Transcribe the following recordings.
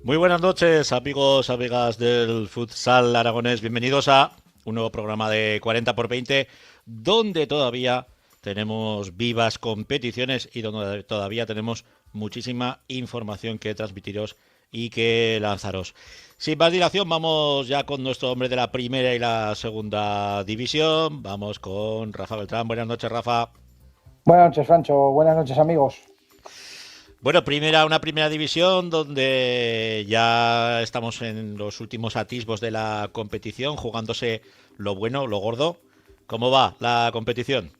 Muy buenas noches, amigos, amigas del futsal aragonés. Bienvenidos a un nuevo programa de 40x20, donde todavía tenemos vivas competiciones y donde todavía tenemos muchísima información que transmitiros y que lanzaros. Sin más dilación, vamos ya con nuestro hombre de la primera y la segunda división. Vamos con Rafa Beltrán. Buenas noches, Rafa. Buenas noches, Francho. Buenas noches, amigos. Bueno, una primera división donde ya estamos en los últimos atisbos de la competición, jugándose lo bueno, lo gordo. ¿Cómo va la competición?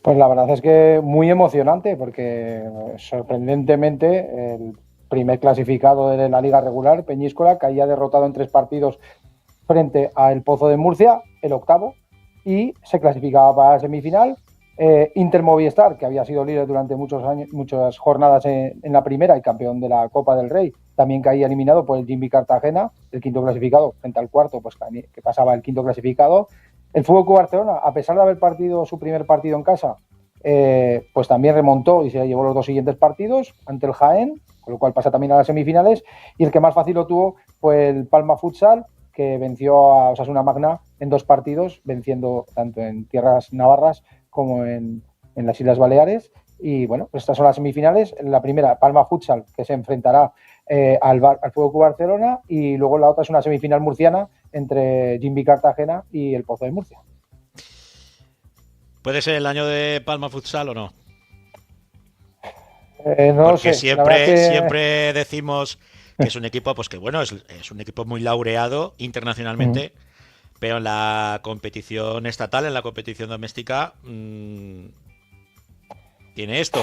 Pues la verdad es que muy emocionante, porque sorprendentemente el primer clasificado de la liga regular, Peñíscola, caía derrotado en 3 partidos frente a El Pozo de Murcia, el octavo, y se clasificaba para la semifinal. Inter Movistar, que había sido líder durante muchos años, muchas jornadas en la primera y campeón de la Copa del Rey, también caía eliminado por el Jimmy Cartagena, el quinto clasificado, frente al cuarto, pues que pasaba el quinto clasificado. El Fútbol Club Barcelona, a pesar de haber partido su primer partido en casa, pues también remontó y se llevó los 2 siguientes partidos ante el Jaén, con lo cual pasa también a las semifinales. Y el que más fácil lo tuvo fue el Palma Futsal, que venció a Osasuna Magna en 2 partidos, venciendo tanto en tierras navarras como en las Islas Baleares. Y bueno, pues estas son las semifinales. La primera, Palma Futsal, que se enfrentará al Fútbol Club Barcelona, y luego la otra es una semifinal murciana entre Jimby Cartagena y el Pozo de Murcia. ¿Puede ser el año de Palma Futsal o no? No lo sé. Siempre decimos que es un equipo, pues que bueno, es un equipo muy laureado internacionalmente, pero en la competición estatal, en la competición doméstica, tiene esto.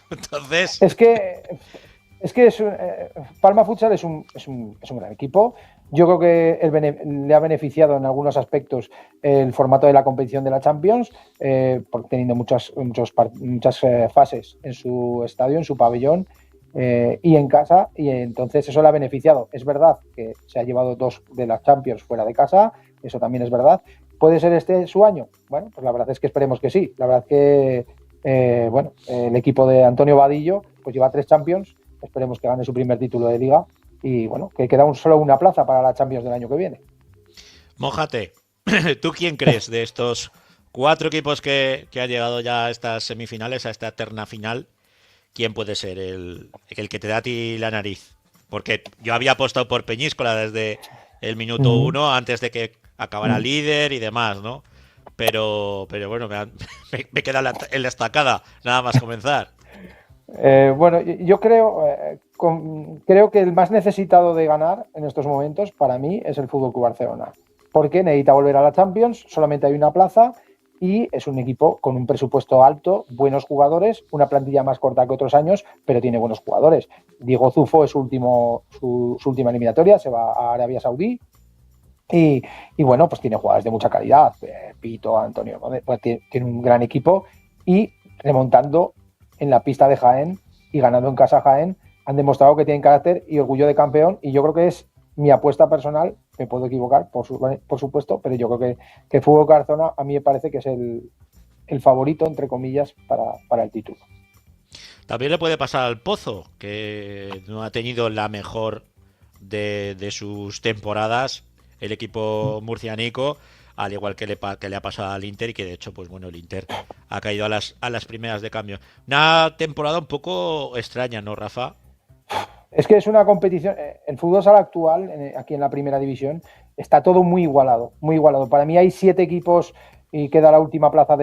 Entonces... Palma Futsal es un gran equipo. Yo creo que le ha beneficiado en algunos aspectos el formato de la competición de la Champions, porque teniendo muchas fases en su estadio, en su pabellón, y en casa, y entonces eso le ha beneficiado. Es verdad que se ha llevado 2 de las Champions fuera de casa, eso también es verdad. ¿Puede ser este su año? Bueno, pues la verdad es que esperemos que sí. La verdad que bueno, el equipo de Antonio Vadillo pues lleva 3 Champions, esperemos que gane su primer título de Liga y bueno, que queda solo una plaza para la Champions del año que viene. Mójate, ¿tú quién crees de estos 4 equipos que han llegado ya a estas semifinales, a esta eterna final? ¿Quién puede ser el que te da a ti la nariz? Porque yo había apostado por Peñíscola desde el minuto 1, antes de que acabara líder y demás, ¿no? Pero bueno, me queda en la estacada, nada más comenzar. Bueno, yo creo, creo que el más necesitado de ganar en estos momentos para mí es el Fútbol Club Barcelona, porque necesita volver a la Champions, solamente hay una plaza y es un equipo con un presupuesto alto, buenos jugadores, una plantilla más corta que otros años, pero tiene buenos jugadores. Diego Zufo es su última eliminatoria, se va a Arabia Saudí. Y bueno, pues tiene jugadores de mucha calidad, Pito, Antonio, pues tiene un gran equipo y remontando en la pista de Jaén y ganando en casa Jaén, han demostrado que tienen carácter y orgullo de campeón y yo creo que es mi apuesta personal, me puedo equivocar por supuesto, pero yo creo que Fútbol Barcelona a mí me parece que es el favorito, entre comillas, para el título. También le puede pasar al Pozo, que no ha tenido la mejor de sus temporadas el equipo murcianico, al igual que le ha pasado al Inter y que de hecho, pues bueno, el Inter ha caído a las primeras de cambio. Una temporada un poco extraña, ¿no, Rafa? Es que es una competición, el fútbol sala actual, aquí en la primera división, está todo muy igualado, muy igualado. Para mí hay 7 equipos y queda la última plaza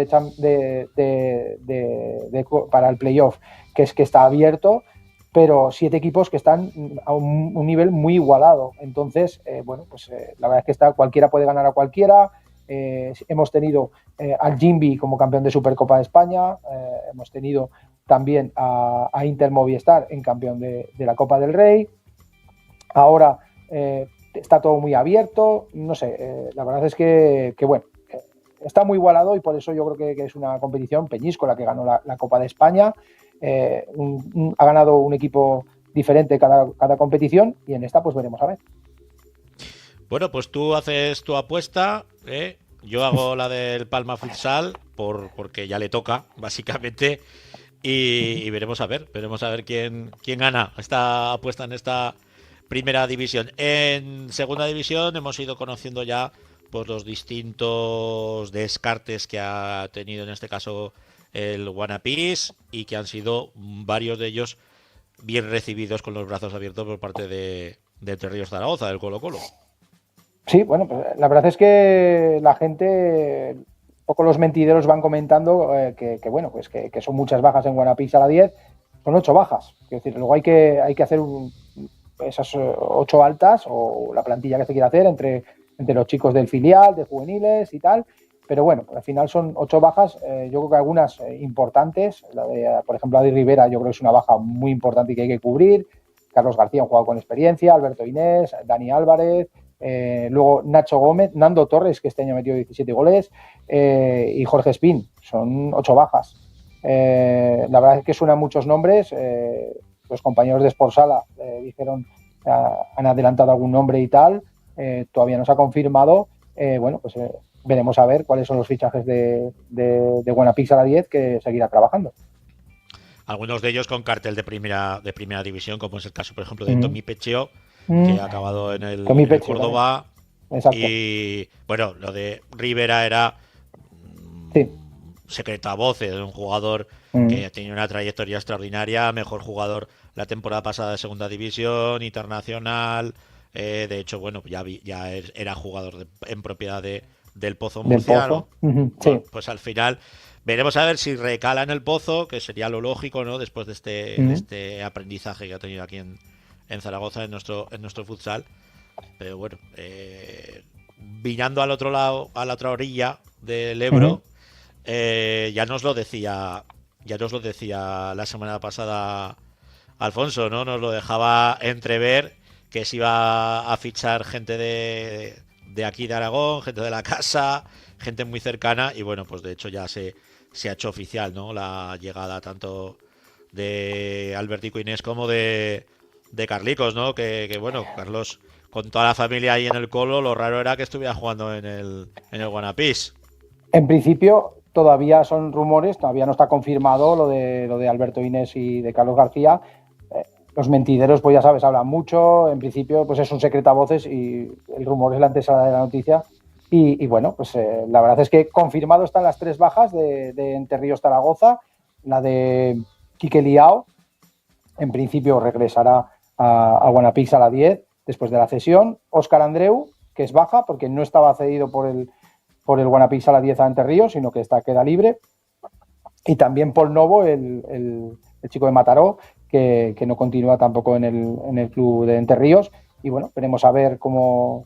para el playoff, que es que está abierto, pero 7 equipos que están a un nivel muy igualado. Entonces, bueno, pues la verdad es que cualquiera puede ganar a cualquiera. Hemos tenido al Jimby como campeón de Supercopa de España, hemos tenido también a Inter Movistar en campeón de la Copa del Rey. Ahora está todo muy abierto, no sé, la verdad es que bueno, está muy igualado y por eso yo creo que es una competición. Peñíscola, que ganó la Copa de España, ha ganado un equipo diferente cada competición y en esta pues veremos a ver. Bueno, pues tú haces tu apuesta, ¿eh? Yo hago la del Palma Futsal porque ya le toca, básicamente. Y veremos a ver quién gana esta apuesta en esta primera división. En segunda división hemos ido conociendo ya pues, los distintos descartes que ha tenido en este caso el Guanapís y que han sido varios de ellos bien recibidos con los brazos abiertos por parte de Entre Ríos Zaragoza, del Colo-Colo. Sí, bueno, pues la verdad es que la gente, un poco los mentideros van comentando que bueno, pues que son muchas bajas en Guanapís a la 10, son 8 bajas. Es decir, luego hay que hacer esas 8 altas o la plantilla que se quiera hacer entre los chicos del filial, de juveniles y tal. Pero bueno, al final son 8 bajas, yo creo que algunas importantes. La de, por ejemplo, Adi Rivera, yo creo que es una baja muy importante y que hay que cubrir. Carlos García, un jugador con experiencia, Alberto Inés, Dani Álvarez. Luego Nacho Gómez, Nando Torres, que este año metió 17 goles, y Jorge Espín, son 8 bajas. La verdad es que suenan muchos nombres. Los compañeros de Sportsala dijeron, han adelantado algún nombre y tal. Todavía no se ha confirmado. Bueno, pues veremos a ver cuáles son los fichajes de Guanapix a la 10 que seguirá trabajando. Algunos de ellos con cartel de primera división, como es el caso, por ejemplo, de Tommy Pecheo, que ha acabado en el Córdoba. Y bueno, lo de Rivera era secreto a voces, un jugador que tenía una trayectoria extraordinaria, mejor jugador la temporada pasada de segunda división, internacional. De hecho, bueno, ya era jugador en propiedad del Pozo murciano. Bueno, pues al final veremos a ver si recala en el Pozo, que sería lo lógico, ¿no? Después de este aprendizaje que ha tenido aquí en Zaragoza, en nuestro futsal. Pero bueno, mirando al otro lado, a la otra orilla del Ebro, ya nos lo decía la semana pasada Alfonso, ¿no? Nos lo dejaba entrever que se iba a fichar gente de aquí de Aragón, gente de la casa, gente muy cercana, y bueno, pues de hecho ya se ha hecho oficial, ¿no? La llegada tanto de Albertico Inés como de Carlicos, ¿no? Que bueno, Carlos, con toda la familia ahí en el Colo, lo raro era que estuviera jugando en el Guanapís. En principio, todavía son rumores, todavía no está confirmado lo de Alberto Inés y de Carlos García. Los mentideros, pues ya sabes, hablan mucho. En principio, pues es un secreto a voces y el rumor es la antesala de la noticia. Y bueno, pues la verdad es que confirmado están las 3 bajas de Entre Ríos Zaragoza, la de Quique Liao, en principio regresará a Guanapix a la 10 después de la cesión. Óscar Andreu, que es baja porque no estaba cedido por el Guanapix a la 10 a Entre Ríos, sino que queda libre. Y también Paul Novo, el chico de Mataró, que no continúa tampoco en el club de Entre Ríos. Y bueno, veremos a ver como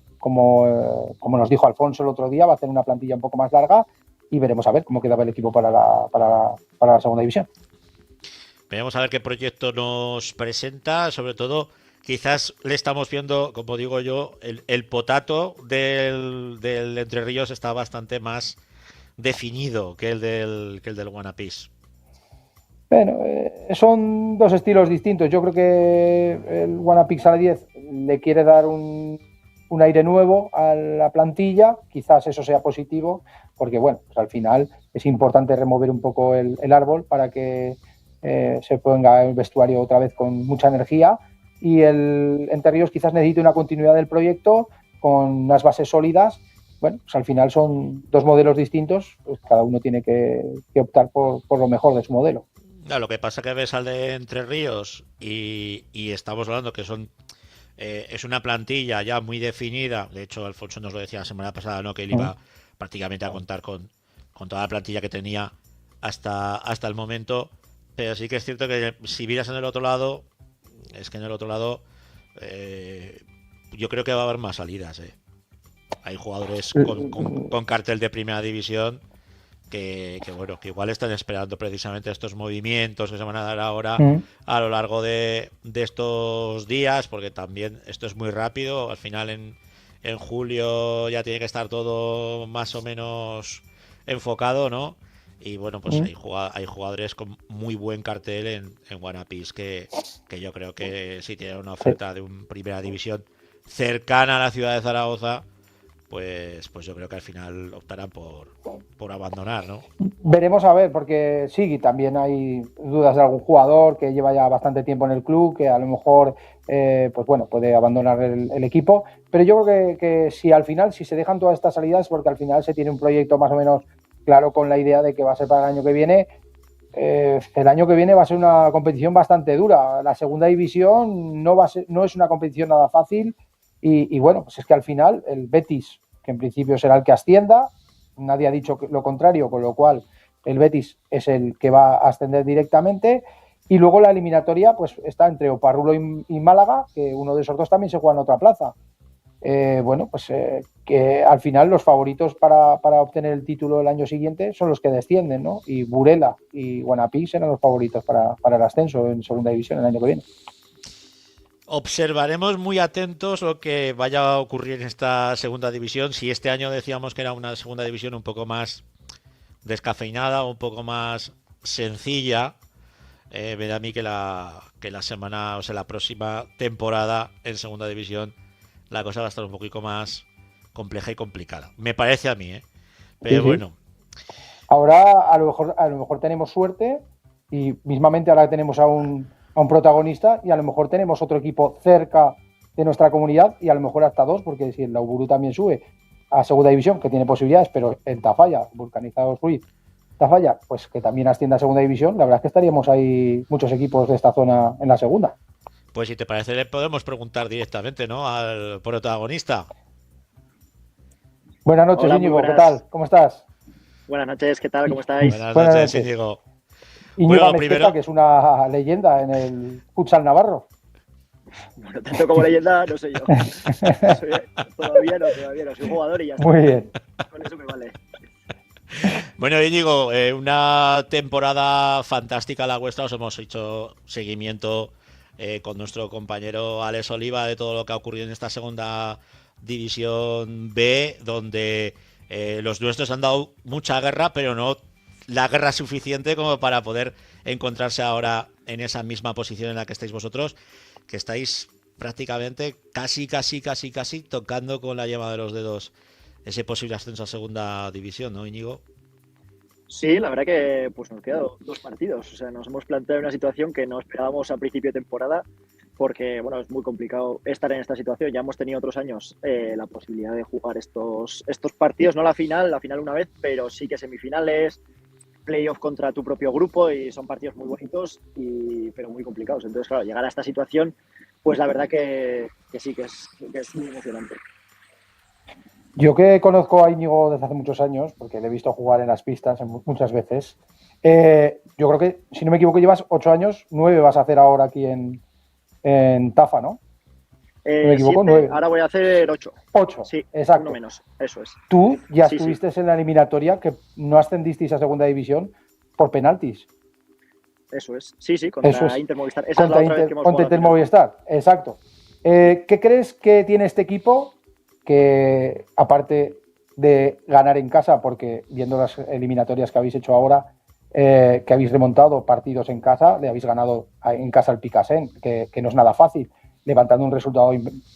nos dijo Alfonso el otro día, va a hacer una plantilla un poco más larga y veremos a ver cómo quedaba el equipo para la segunda división. Veremos a ver qué proyecto nos presenta, sobre todo quizás le estamos viendo, como digo yo, el potato del Entre Ríos está bastante más definido que el del Guanapís. Bueno, son 2 estilos distintos. Yo creo que el Guanapix a la 10 le quiere dar un aire nuevo a la plantilla, quizás eso sea positivo, porque bueno, pues al final es importante remover un poco el árbol para que se ponga el vestuario otra vez con mucha energía, y el Entre Ríos quizás necesite una continuidad del proyecto con unas bases sólidas. Bueno, pues al final son 2 modelos distintos, pues cada uno tiene que optar por lo mejor de su modelo. Lo que pasa que ves al de Entre Ríos y estamos hablando que es una plantilla ya muy definida. De hecho, Alfonso nos lo decía la semana pasada, ¿no? Que él iba prácticamente a contar con toda la plantilla que tenía hasta el momento. Pero sí que es cierto que si miras en el otro lado, es que en el otro lado yo creo que va a haber más salidas. Hay jugadores con cartel de primera división que bueno, que igual están esperando precisamente estos movimientos que se van a dar ahora a lo largo de estos días, porque también esto es muy rápido. Al final en julio ya tiene que estar todo más o menos enfocado, ¿no? Y bueno, pues hay jugadores con muy buen cartel en Guanapís que yo creo que si tienen una oferta de una primera división cercana a la ciudad de Zaragoza, pues yo creo que al final optarán por abandonar, ¿no? Veremos a ver, porque sí, también hay dudas de algún jugador que lleva ya bastante tiempo en el club, que a lo mejor pues bueno, puede abandonar el equipo, pero yo creo que si al final, si se dejan todas estas salidas, porque al final se tiene un proyecto más o menos claro con la idea de que va a ser para el año que viene. El año que viene va a ser una competición bastante dura. La segunda división no es una competición nada fácil y bueno, pues es que al final el Betis, que en principio será el que ascienda, nadie ha dicho lo contrario, con lo cual el Betis es el que va a ascender directamente, y luego la eliminatoria pues está entre Oparrulo y Málaga, que uno de esos dos también se juega en otra plaza. Bueno, pues que al final los favoritos para obtener el título el año siguiente son los que descienden, ¿no? Y Burela y Guanapix eran los favoritos para el ascenso en segunda división el año que viene. Observaremos muy atentos lo que vaya a ocurrir en esta segunda división. Si este año decíamos que era una segunda división un poco más descafeinada, un poco más sencilla, me da a mí que la semana, o sea, la próxima temporada en segunda división la cosa va a estar un poquito más compleja y complicada. Me parece a mí, ¿eh? Pero sí. bueno. Ahora a lo mejor tenemos suerte y mismamente ahora tenemos a un protagonista y a lo mejor tenemos otro equipo cerca de nuestra comunidad y a lo mejor hasta 2, porque si el Lauburu también sube a segunda división, que tiene posibilidades, pero en Tafalla, Vulcanizados Ruiz, Tafalla, pues que también ascienda a segunda división, la verdad es que estaríamos ahí muchos equipos de esta zona en la segunda. Pues si te parece, le podemos preguntar directamente, ¿no?, al protagonista. Buenas noches, Íñigo, ¿qué tal? ¿Cómo estás? Buenas noches, ¿qué tal? ¿Cómo estáis? Buenas noches, Íñigo. Íñigo Amezqueta, que es una leyenda en el futsal navarro. Bueno, tanto como leyenda, no sé yo. Todavía no. Soy jugador y ya está. Muy bien. Con eso me vale. Bueno, Íñigo, una temporada fantástica la vuestra. Os hemos hecho seguimiento con nuestro compañero Alex Oliva de todo lo que ha ocurrido en esta segunda división B, donde los nuestros han dado mucha guerra, pero no la guerra suficiente como para poder encontrarse ahora en esa misma posición en la que estáis vosotros, que estáis prácticamente casi tocando con la yema de los dedos ese posible ascenso a segunda división, ¿no, Íñigo? Sí, la verdad que pues nos quedan 2 partidos. O sea, nos hemos planteado una situación que no esperábamos a principio de temporada, porque bueno, es muy complicado estar en esta situación. Ya hemos tenido otros años la posibilidad de jugar estos partidos, no la final una vez, pero sí que semifinales, playoff contra tu propio grupo, y son partidos muy bonitos, pero muy complicados. Entonces, claro, llegar a esta situación, pues la verdad que sí, que es muy emocionante. Yo que conozco a Íñigo desde hace muchos años, porque le he visto jugar en las pistas muchas veces, yo creo que, si no me equivoco, llevas 8 años, 9 vas a hacer ahora aquí en Tafa, ¿no? ¿No me equivoco? 7, 9. ahora voy a hacer 8. 8, Sí, uno exacto. menos, eso es. Tú ya Sí, sí, estuviste en la eliminatoria, que no ascendisteis a segunda división por penaltis. eso es. Sí, sí, Eso contra es. Inter Movistar. Esa es la otra vez que hemos Contra jugado a la Inter final. Movistar, exacto. ¿Qué crees que tiene este equipo que, aparte de ganar en casa, porque viendo las eliminatorias que habéis hecho ahora, que habéis remontado partidos en casa, le habéis ganado en casa al Picasen, que no es nada fácil, levantando un resultado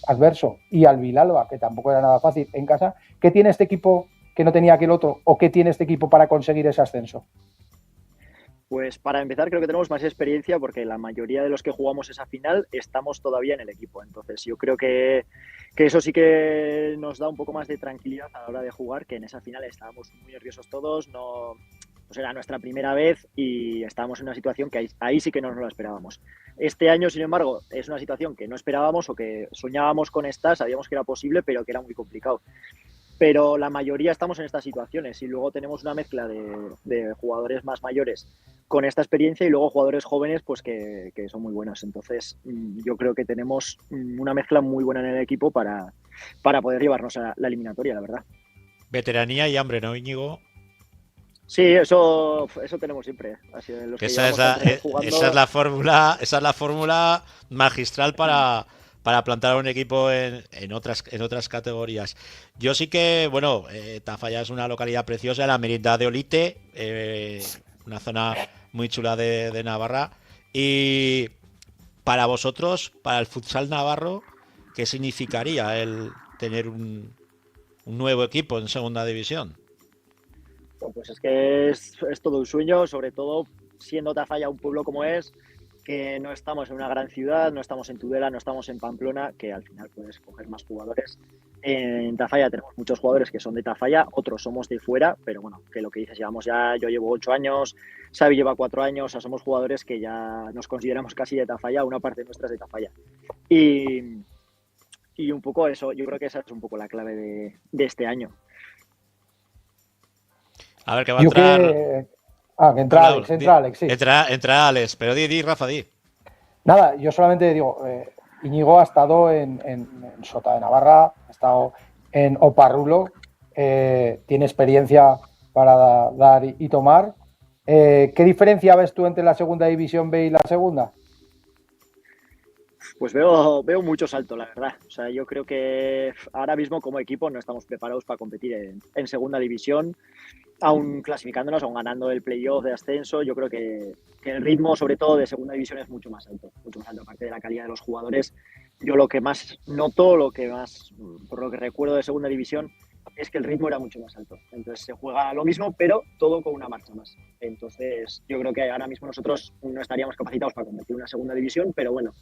adverso, y al Vilalba, que tampoco era nada fácil en casa? ¿Qué tiene este equipo que no tenía aquel otro, o qué tiene este equipo para conseguir ese ascenso? Pues para empezar, creo que tenemos más experiencia, porque la mayoría de los que jugamos esa final estamos todavía en el equipo. Entonces, yo creo que eso sí que nos da un poco más de tranquilidad a la hora de jugar, que en esa final estábamos muy nerviosos todos, no, pues era nuestra primera vez y estábamos en una situación que ahí sí que no nos lo esperábamos. Este año, sin embargo, es una situación que no esperábamos o que soñábamos con esta, sabíamos que era posible, pero que era muy complicado. Pero la mayoría estamos en estas situaciones, y luego tenemos una mezcla de jugadores más mayores con esta experiencia, y luego jugadores jóvenes pues que son muy buenos. Entonces yo creo que tenemos una mezcla muy buena en el equipo para poder llevarnos a la eliminatoria, la verdad. Veteranía y hambre, ¿no, Íñigo? Sí, eso tenemos siempre. Así, los Que que llevamos tantos años jugando. esa es la fórmula magistral para plantar a un equipo en otras categorías. Yo sí que, bueno, Tafalla es una localidad preciosa, la Merindad de Olite, una zona muy chula de Navarra. Y para vosotros, para el futsal navarro, ¿qué significaría el tener un nuevo equipo en segunda división? Pues es que es todo un sueño, sobre todo siendo Tafalla un pueblo como es, que no estamos en una gran ciudad, no estamos en Tudela, no estamos en Pamplona, que al final puedes coger más jugadores. En Tafalla tenemos muchos jugadores que son de Tafalla, otros somos de fuera, pero bueno, que lo que dices, llevamos ya, yo llevo 8 años, Xavi lleva 4 años, o sea, somos jugadores que ya nos consideramos casi de Tafalla, una parte nuestra es de Tafalla. Y, y un poco eso, yo creo que esa es un poco la clave de este año. A ver, que va a Yo entrar. que... Ah, que entra Habla, Alex, entra Alex, sí. entra Alex, pero di, Rafa, di. Nada, yo solamente digo, Íñigo ha estado en Sota de Navarra, ha estado en Oparrulo, tiene experiencia para dar y tomar. ¿Qué diferencia ves tú entre la segunda división B y la segunda? Pues veo mucho salto, la verdad. O sea, yo creo que ahora mismo como equipo no estamos preparados para competir en segunda división, aún clasificándonos, aún ganando el playoff de ascenso. Yo creo que el ritmo, sobre todo de segunda división, es mucho más alto, aparte de la calidad de los jugadores. Yo lo que más noto, por lo que recuerdo de segunda división, es que el ritmo era mucho más alto. Entonces se juega lo mismo, pero todo con una marcha más. Entonces yo creo que ahora mismo nosotros no estaríamos capacitados para competir en una segunda división, pero bueno,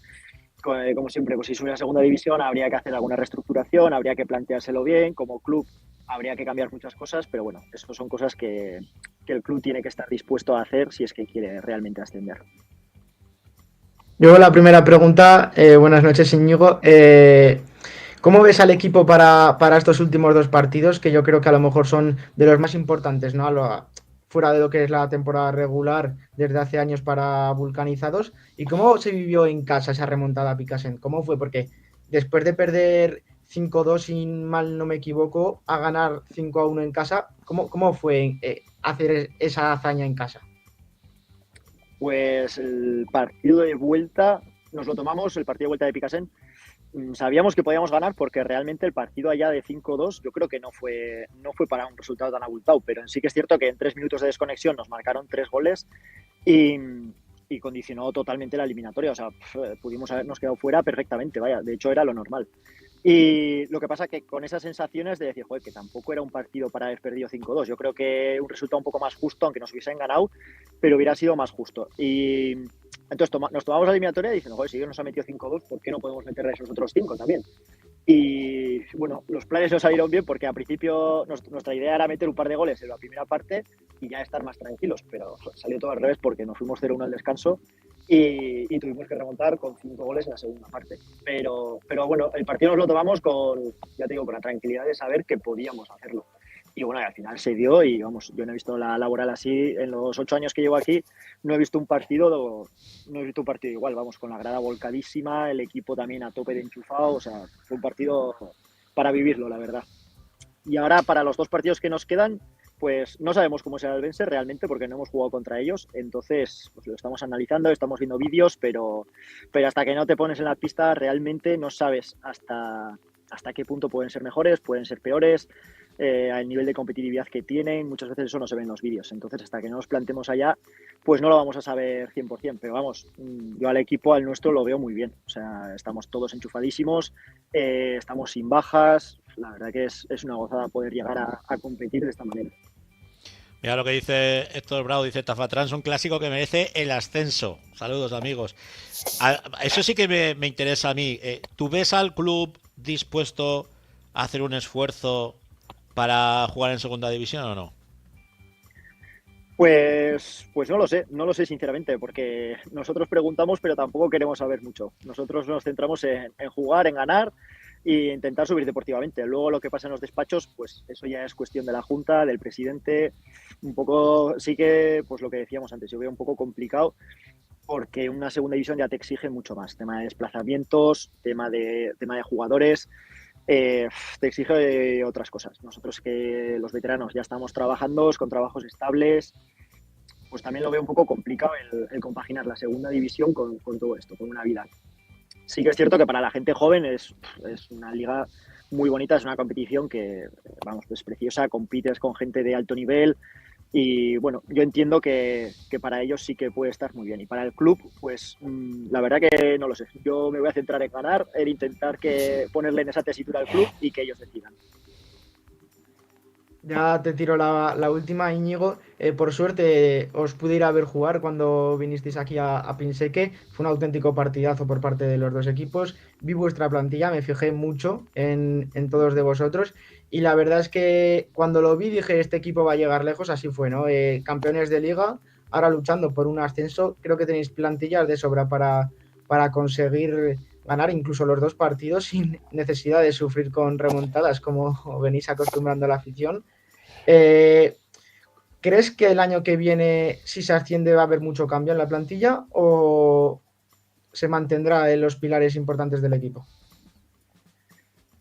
como siempre, pues si sube a segunda división habría que hacer alguna reestructuración, habría que planteárselo bien, como club habría que cambiar muchas cosas, pero bueno, eso son cosas que el club tiene que estar dispuesto a hacer si es que quiere realmente ascender. Yo la primera pregunta, buenas noches Íñigo, ¿cómo ves al equipo para estos últimos 2 partidos, que yo creo que a lo mejor son de los más importantes, ¿no? Fuera de lo que es la temporada regular desde hace años para Vulcanizados? ¿Y cómo se vivió en casa esa remontada a Picasen? ¿Cómo fue? Porque después de perder 5-2, si mal no me equivoco, a ganar 5-1 en casa, ¿cómo fue hacer esa hazaña en casa? Pues el partido de vuelta, nos lo tomamos, el partido de vuelta de Picasen, sabíamos que podíamos ganar, porque realmente el partido allá de 5-2 yo creo que no fue para un resultado tan abultado, pero sí que es cierto que en 3 minutos de desconexión nos marcaron 3 goles y, y condicionó totalmente la eliminatoria. O sea, pudimos habernos quedado fuera perfectamente, vaya, de hecho era lo normal. Y lo que pasa es que con esas sensaciones de decir, joder, que tampoco era un partido para haber perdido 5-2. Yo creo que un resultado un poco más justo, aunque nos hubiesen ganado, pero hubiera sido más justo. Y entonces nos tomamos la eliminatoria diciendo, joder, si ellos nos han metido 5-2, ¿por qué no podemos meterle esos otros 5 también? Y bueno, los planes nos salieron bien porque al principio nuestra idea era meter un par de goles en la primera parte y ya estar más tranquilos, pero salió todo al revés porque nos fuimos 0-1 al descanso y tuvimos que remontar con 5 goles en la segunda parte. Pero bueno, el partido nos lo tomamos con, ya te digo, con la tranquilidad de saber que podíamos hacerlo. Y bueno, al final se dio y vamos, yo no he visto la laboral así en los 8 años que llevo aquí, no he visto un partido igual, vamos, con la grada volcadísima, el equipo también a tope de enchufado, o sea, fue un partido para vivirlo, la verdad. Y ahora para los 2 partidos que nos quedan, pues no sabemos cómo será el Vence realmente porque no hemos jugado contra ellos, entonces pues lo estamos analizando, estamos viendo vídeos, pero hasta que no te pones en la pista realmente no sabes hasta qué punto pueden ser mejores, pueden ser peores, al nivel de competitividad que tienen, muchas veces eso no se ve en los vídeos, entonces hasta que no nos plantemos allá, pues no lo vamos a saber 100%, pero vamos, yo al equipo, al nuestro, lo veo muy bien, o sea, estamos todos enchufadísimos, estamos sin bajas, la verdad que es una gozada poder llegar a competir de esta manera. Mira lo que dice Héctor Bravo, dice Tafatrán es un clásico que merece el ascenso. Saludos, amigos. Eso sí que me interesa a mí. ¿Tú ves al club dispuesto a hacer un esfuerzo para jugar en segunda división o no? Pues no lo sé sinceramente, porque nosotros preguntamos, pero tampoco queremos saber mucho. Nosotros nos centramos en jugar, en ganar e intentar subir deportivamente. Luego lo que pasa en los despachos, pues eso ya es cuestión de la Junta, del presidente. Un poco, sí que, pues lo que decíamos antes, yo veo un poco complicado porque una segunda división ya te exige mucho más. Tema de desplazamientos, tema de jugadores. Te exige otras cosas. Nosotros que los veteranos ya estamos trabajando con trabajos estables, pues también lo veo un poco complicado el compaginar la segunda división con todo esto, con una vida. Sí que es cierto que para la gente joven es una liga muy bonita, es una competición que, vamos, es preciosa, compites con gente de alto nivel y bueno, yo entiendo que para ellos sí que puede estar muy bien y para el club, pues la verdad que no lo sé. Yo me voy a centrar en ganar, en intentar ponerle en esa tesitura al club y que ellos decidan. Ya te tiro la última, Íñigo. Por suerte os pude ir a ver jugar cuando vinisteis aquí a Pinseque. Fue un auténtico partidazo por parte de los dos equipos. Vi vuestra plantilla, me fijé mucho en todos de vosotros. Y la verdad es que cuando lo vi dije, este equipo va a llegar lejos, así fue, ¿no? Campeones de liga, ahora luchando por un ascenso. Creo que tenéis plantillas de sobra para conseguir ganar incluso los 2 partidos sin necesidad de sufrir con remontadas como venís acostumbrando a la afición. ¿Crees que el año que viene, si se asciende, va a haber mucho cambio en la plantilla o se mantendrá en los pilares importantes del equipo?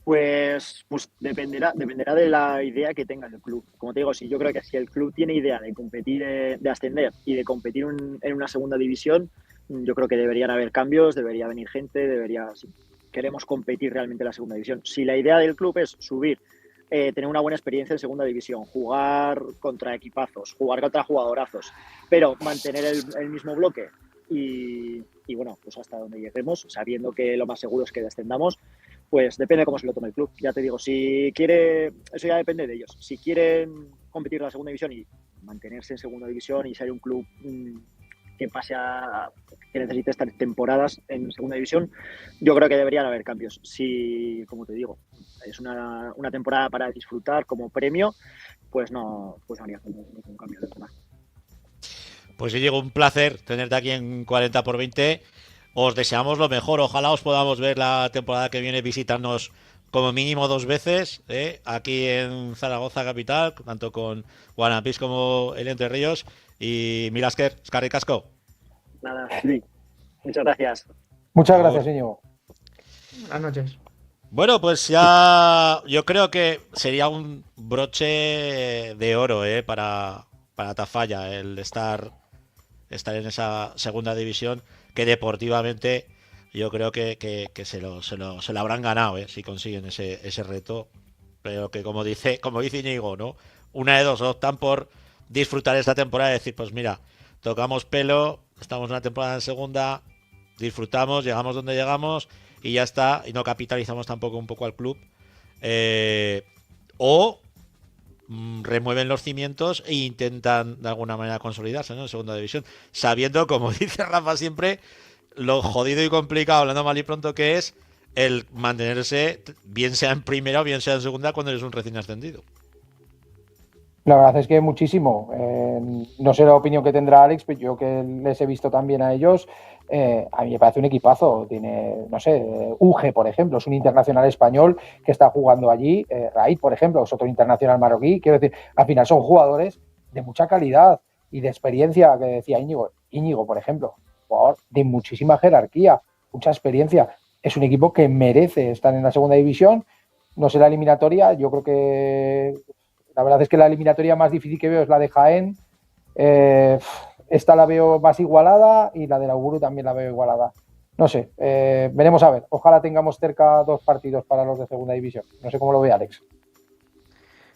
Pues dependerá de la idea que tenga el club. Como te digo, yo creo que si el club tiene idea de competir, de ascender y de competir en una segunda división, yo creo que deberían haber cambios, debería venir gente, si queremos competir realmente en la segunda división. Si la idea del club es subir, tener una buena experiencia en segunda división, jugar contra equipazos, jugar contra jugadorazos, pero mantener el mismo bloque y bueno, pues hasta donde lleguemos, sabiendo que lo más seguro es que descendamos, pues depende de cómo se lo tome el club. Ya te digo, si quiere, eso ya depende de ellos. Si quieren competir en la segunda división y mantenerse en segunda división y ser un club que que necesite estar temporadas en segunda división, yo creo que deberían haber cambios. Si, como te digo, es una temporada para disfrutar como premio, pues no haría falta ningún cambio de verdad. Pues sí, llegó un placer tenerte aquí en 40 por 20. Os deseamos lo mejor. Ojalá os podamos ver la temporada que viene, visitarnos como mínimo 2 veces, aquí en Zaragoza capital, tanto con Guanapis como el Entre Ríos. Y Milasker, eskerrik asko. Nada, sí. Muchas gracias. Muchas gracias, Íñigo. Buenas noches. Bueno, pues ya yo creo que sería un broche de oro para Tafalla el estar en esa segunda división, que deportivamente yo creo que se lo habrán ganado, si consiguen ese reto. Pero que como dice Íñigo, ¿no? Una de dos, optan por disfrutar esta temporada y decir, pues mira, tocamos pelo, estamos una temporada en segunda, disfrutamos, llegamos donde llegamos y ya está, y no capitalizamos tampoco un poco al club, o remueven los cimientos e intentan de alguna manera consolidarse, ¿no?, en segunda división, sabiendo, como dice Rafa siempre, lo jodido y complicado, hablando mal y pronto, que es el mantenerse, bien sea en primera o bien sea en segunda, cuando eres un recién ascendido. La verdad es que muchísimo. No sé la opinión que tendrá Alex, pero yo que les he visto también a ellos, a mí me parece un equipazo. Tiene, no sé, Uge, por ejemplo, es un internacional español que está jugando allí. Raid, por ejemplo, es otro internacional marroquí. Quiero decir, al final son jugadores de mucha calidad y de experiencia, que decía Íñigo. Íñigo, por ejemplo, jugador de muchísima jerarquía, mucha experiencia. Es un equipo que merece estar en la segunda división. No sé la eliminatoria, yo creo que la verdad es que la eliminatoria más difícil que veo es la de Jaén. Esta la veo más igualada y la de Auguro también la veo igualada. No sé, veremos a ver. Ojalá tengamos cerca 2 partidos para los de segunda división. No sé cómo lo ve Alex.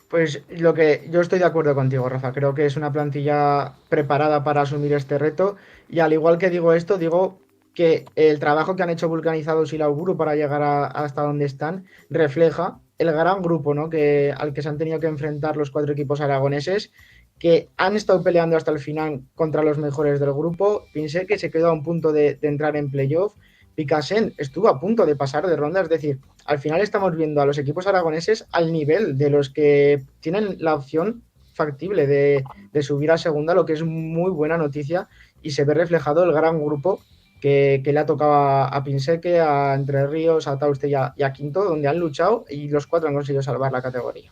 Pues lo que yo estoy de acuerdo contigo, Rafa. Creo que es una plantilla preparada para asumir este reto. Y al igual que digo esto, digo que el trabajo que han hecho Vulcanizados y Lauburu para llegar hasta donde están refleja el gran grupo, ¿no?, al que se han tenido que enfrentar los 4 equipos aragoneses, que han estado peleando hasta el final contra los mejores del grupo. Pensé que se quedó a un punto de entrar en playoff. Picasen estuvo a punto de pasar de ronda, es decir, al final estamos viendo a los equipos aragoneses al nivel de los que tienen la opción factible de subir a segunda, lo que es muy buena noticia, y se ve reflejado el gran grupo que le ha tocado a Pinseque, a Entre Ríos, a Tauste y a Quinto, donde han luchado y los 4 han conseguido salvar la categoría.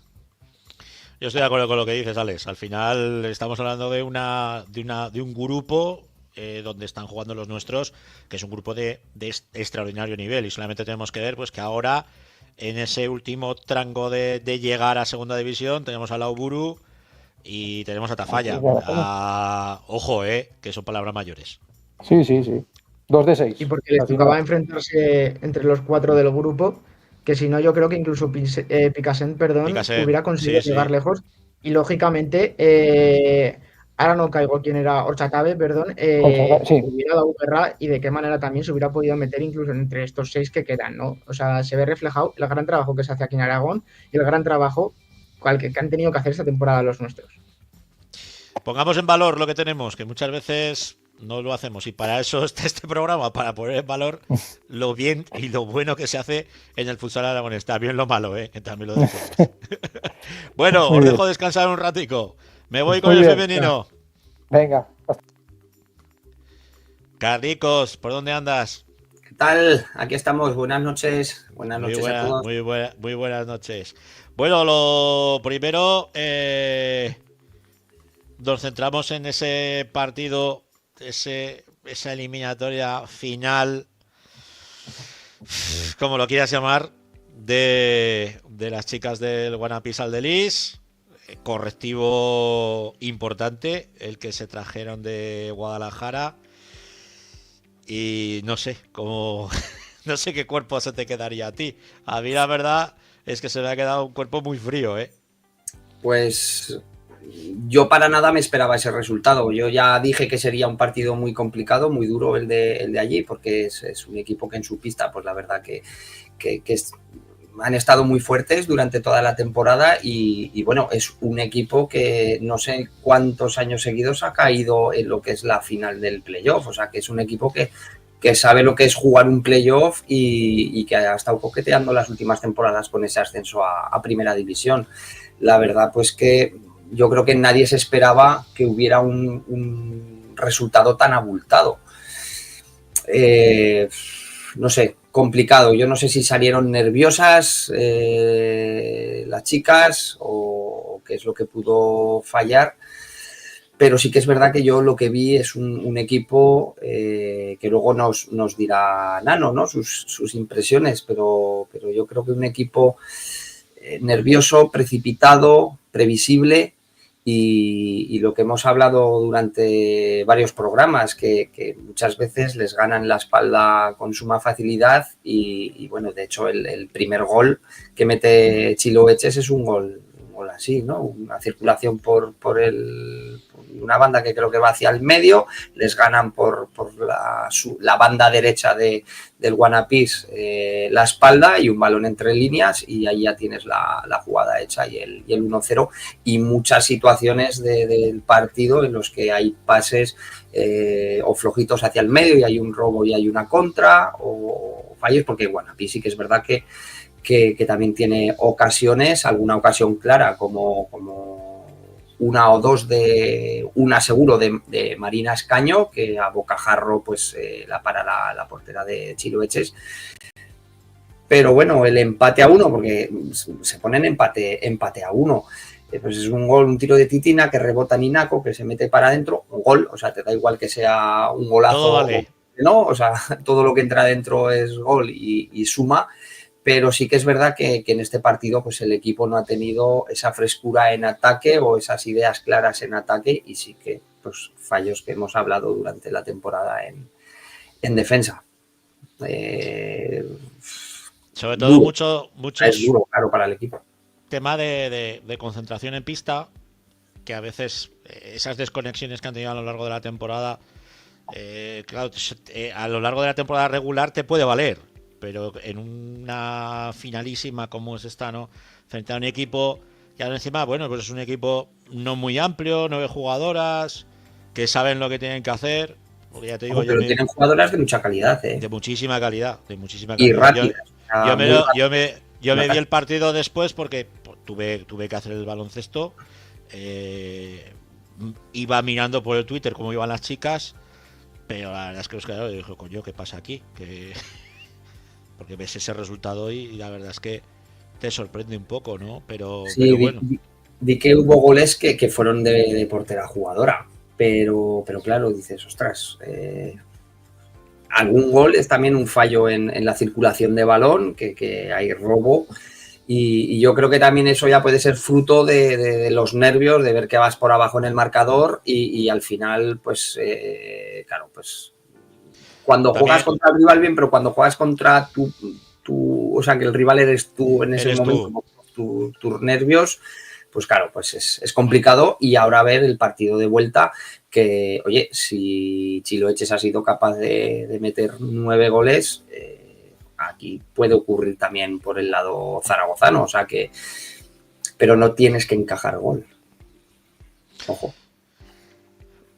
Yo estoy de acuerdo con lo que dices, Alex. Al final estamos hablando de un grupo donde están jugando los nuestros, que es un grupo de extraordinario nivel, y solamente tenemos que ver pues que ahora en ese último tranco de llegar a segunda división tenemos a Lauburu y tenemos a Tafalla. Ojo, que son palabras mayores. Sí, sí, sí. 2 de 6. Y porque les tocaba enfrentarse entre los 4 del grupo, que si no, yo creo que incluso Picasen, hubiera conseguido llegar lejos. Y lógicamente, ahora no caigo quién era, Orchacabe, sí. hubiera dado guerra, y de qué manera también se hubiera podido meter incluso entre estos 6 que quedan, ¿no? O sea, se ve reflejado el gran trabajo que se hace aquí en Aragón y el gran trabajo que han tenido que hacer esta temporada los nuestros. Pongamos en valor lo que tenemos, que muchas veces no lo hacemos, y para eso está este programa, para poner en valor lo bien y lo bueno que se hace en el futsal aragonés. También lo malo, que también lo decimos. Bueno, os dejo descansar un ratico. Me voy con el femenino. Venga. Carlicos, ¿por dónde andas? ¿Qué tal? Aquí estamos. Buenas noches. Buenas noches a todos. Muy buenas noches. Bueno, lo primero, nos centramos en ese partido, esa eliminatoria final, como lo quieras llamar, de las chicas del Guanapí Saldelis. Correctivo importante el que se trajeron de Guadalajara, y no sé cómo no sé qué cuerpo se te quedaría a ti. A mí la verdad es que se me ha quedado un cuerpo muy frío, Pues yo para nada me esperaba ese resultado. Yo ya dije que sería un partido muy complicado, muy duro el de allí, porque es un equipo que en su pista, pues la verdad que han estado muy fuertes durante toda la temporada, y bueno, es un equipo que no sé cuántos años seguidos ha caído en lo que es la final del playoff. O sea, que es un equipo que sabe lo que es jugar un playoff y que ha estado coqueteando las últimas temporadas con ese ascenso a primera división. La verdad, pues que yo creo que nadie se esperaba que hubiera un resultado tan abultado. No sé, complicado. Yo no sé si salieron nerviosas las chicas o qué es lo que pudo fallar, pero sí que es verdad que yo lo que vi es un equipo que luego nos dirá Nano, ¿no?, sus impresiones, pero yo creo que un equipo nervioso, precipitado, previsible, y lo que hemos hablado durante varios programas, que muchas veces les ganan la espalda con suma facilidad, y bueno, de hecho el primer gol que mete Chilo Eches es un gol gol así, ¿no? Una circulación por una banda que creo que va hacia el medio, les ganan por la banda derecha del Guanapís la espalda y un balón entre líneas y ahí ya tienes la jugada hecha y el 1-0 y muchas situaciones del partido en los que hay pases o flojitos hacia el medio y hay un robo y hay una contra o fallos, porque Guanapís sí que es verdad que también tiene ocasiones, alguna ocasión clara como una o dos una seguro de Marina Escaño, que a bocajarro pues la para la portera de Chiloeches. Pero bueno, el empate a 1, porque se ponen empate a 1. Pues es un gol, un tiro de Titina que rebota Ninaco, que se mete para adentro, un gol, o sea, te da igual que sea un golazo, todo vale. ¿no? O sea, todo lo que entra adentro es gol y suma. Pero sí que es verdad que en este partido pues el equipo no ha tenido esa frescura en ataque o esas ideas claras en ataque y sí que pues fallos que hemos hablado durante la temporada en defensa. Sobre todo muchos es duro, claro, para el equipo. Tema de concentración en pista, que a veces esas desconexiones que han tenido a lo largo de la temporada, claro, a lo largo de la temporada regular te puede valer, pero en una finalísima como es esta, ¿no? Frente a un equipo que ahora encima, bueno, pues es un equipo no muy amplio, 9 jugadoras, que saben lo que tienen que hacer. Porque ya te digo, pero tienen jugadoras de mucha calidad, de muchísima calidad, y rápidas. Yo me vi el partido después porque tuve que hacer el baloncesto. Iba mirando por el Twitter cómo iban las chicas, pero la verdad es que los creadores dije, coño, ¿qué pasa aquí? Porque ves ese resultado y la verdad es que te sorprende un poco, ¿no? Pero bueno. Vi que hubo goles que fueron de portera jugadora, pero claro, dices, ostras, algún gol es también un fallo en la circulación de balón, que hay robo. Y yo creo que también eso ya puede ser fruto de los nervios, de ver que vas por abajo en el marcador y al final, pues, claro, pues cuando también juegas contra el rival bien, pero cuando juegas contra o sea, que el rival eres tú en ese momento, tus nervios, pues claro, pues es complicado. Y ahora ver el partido de vuelta, que, oye, si Chiloeches ha sido capaz de meter 9 goles, aquí puede ocurrir también por el lado zaragozano, o sea que, pero no tienes que encajar gol. Ojo.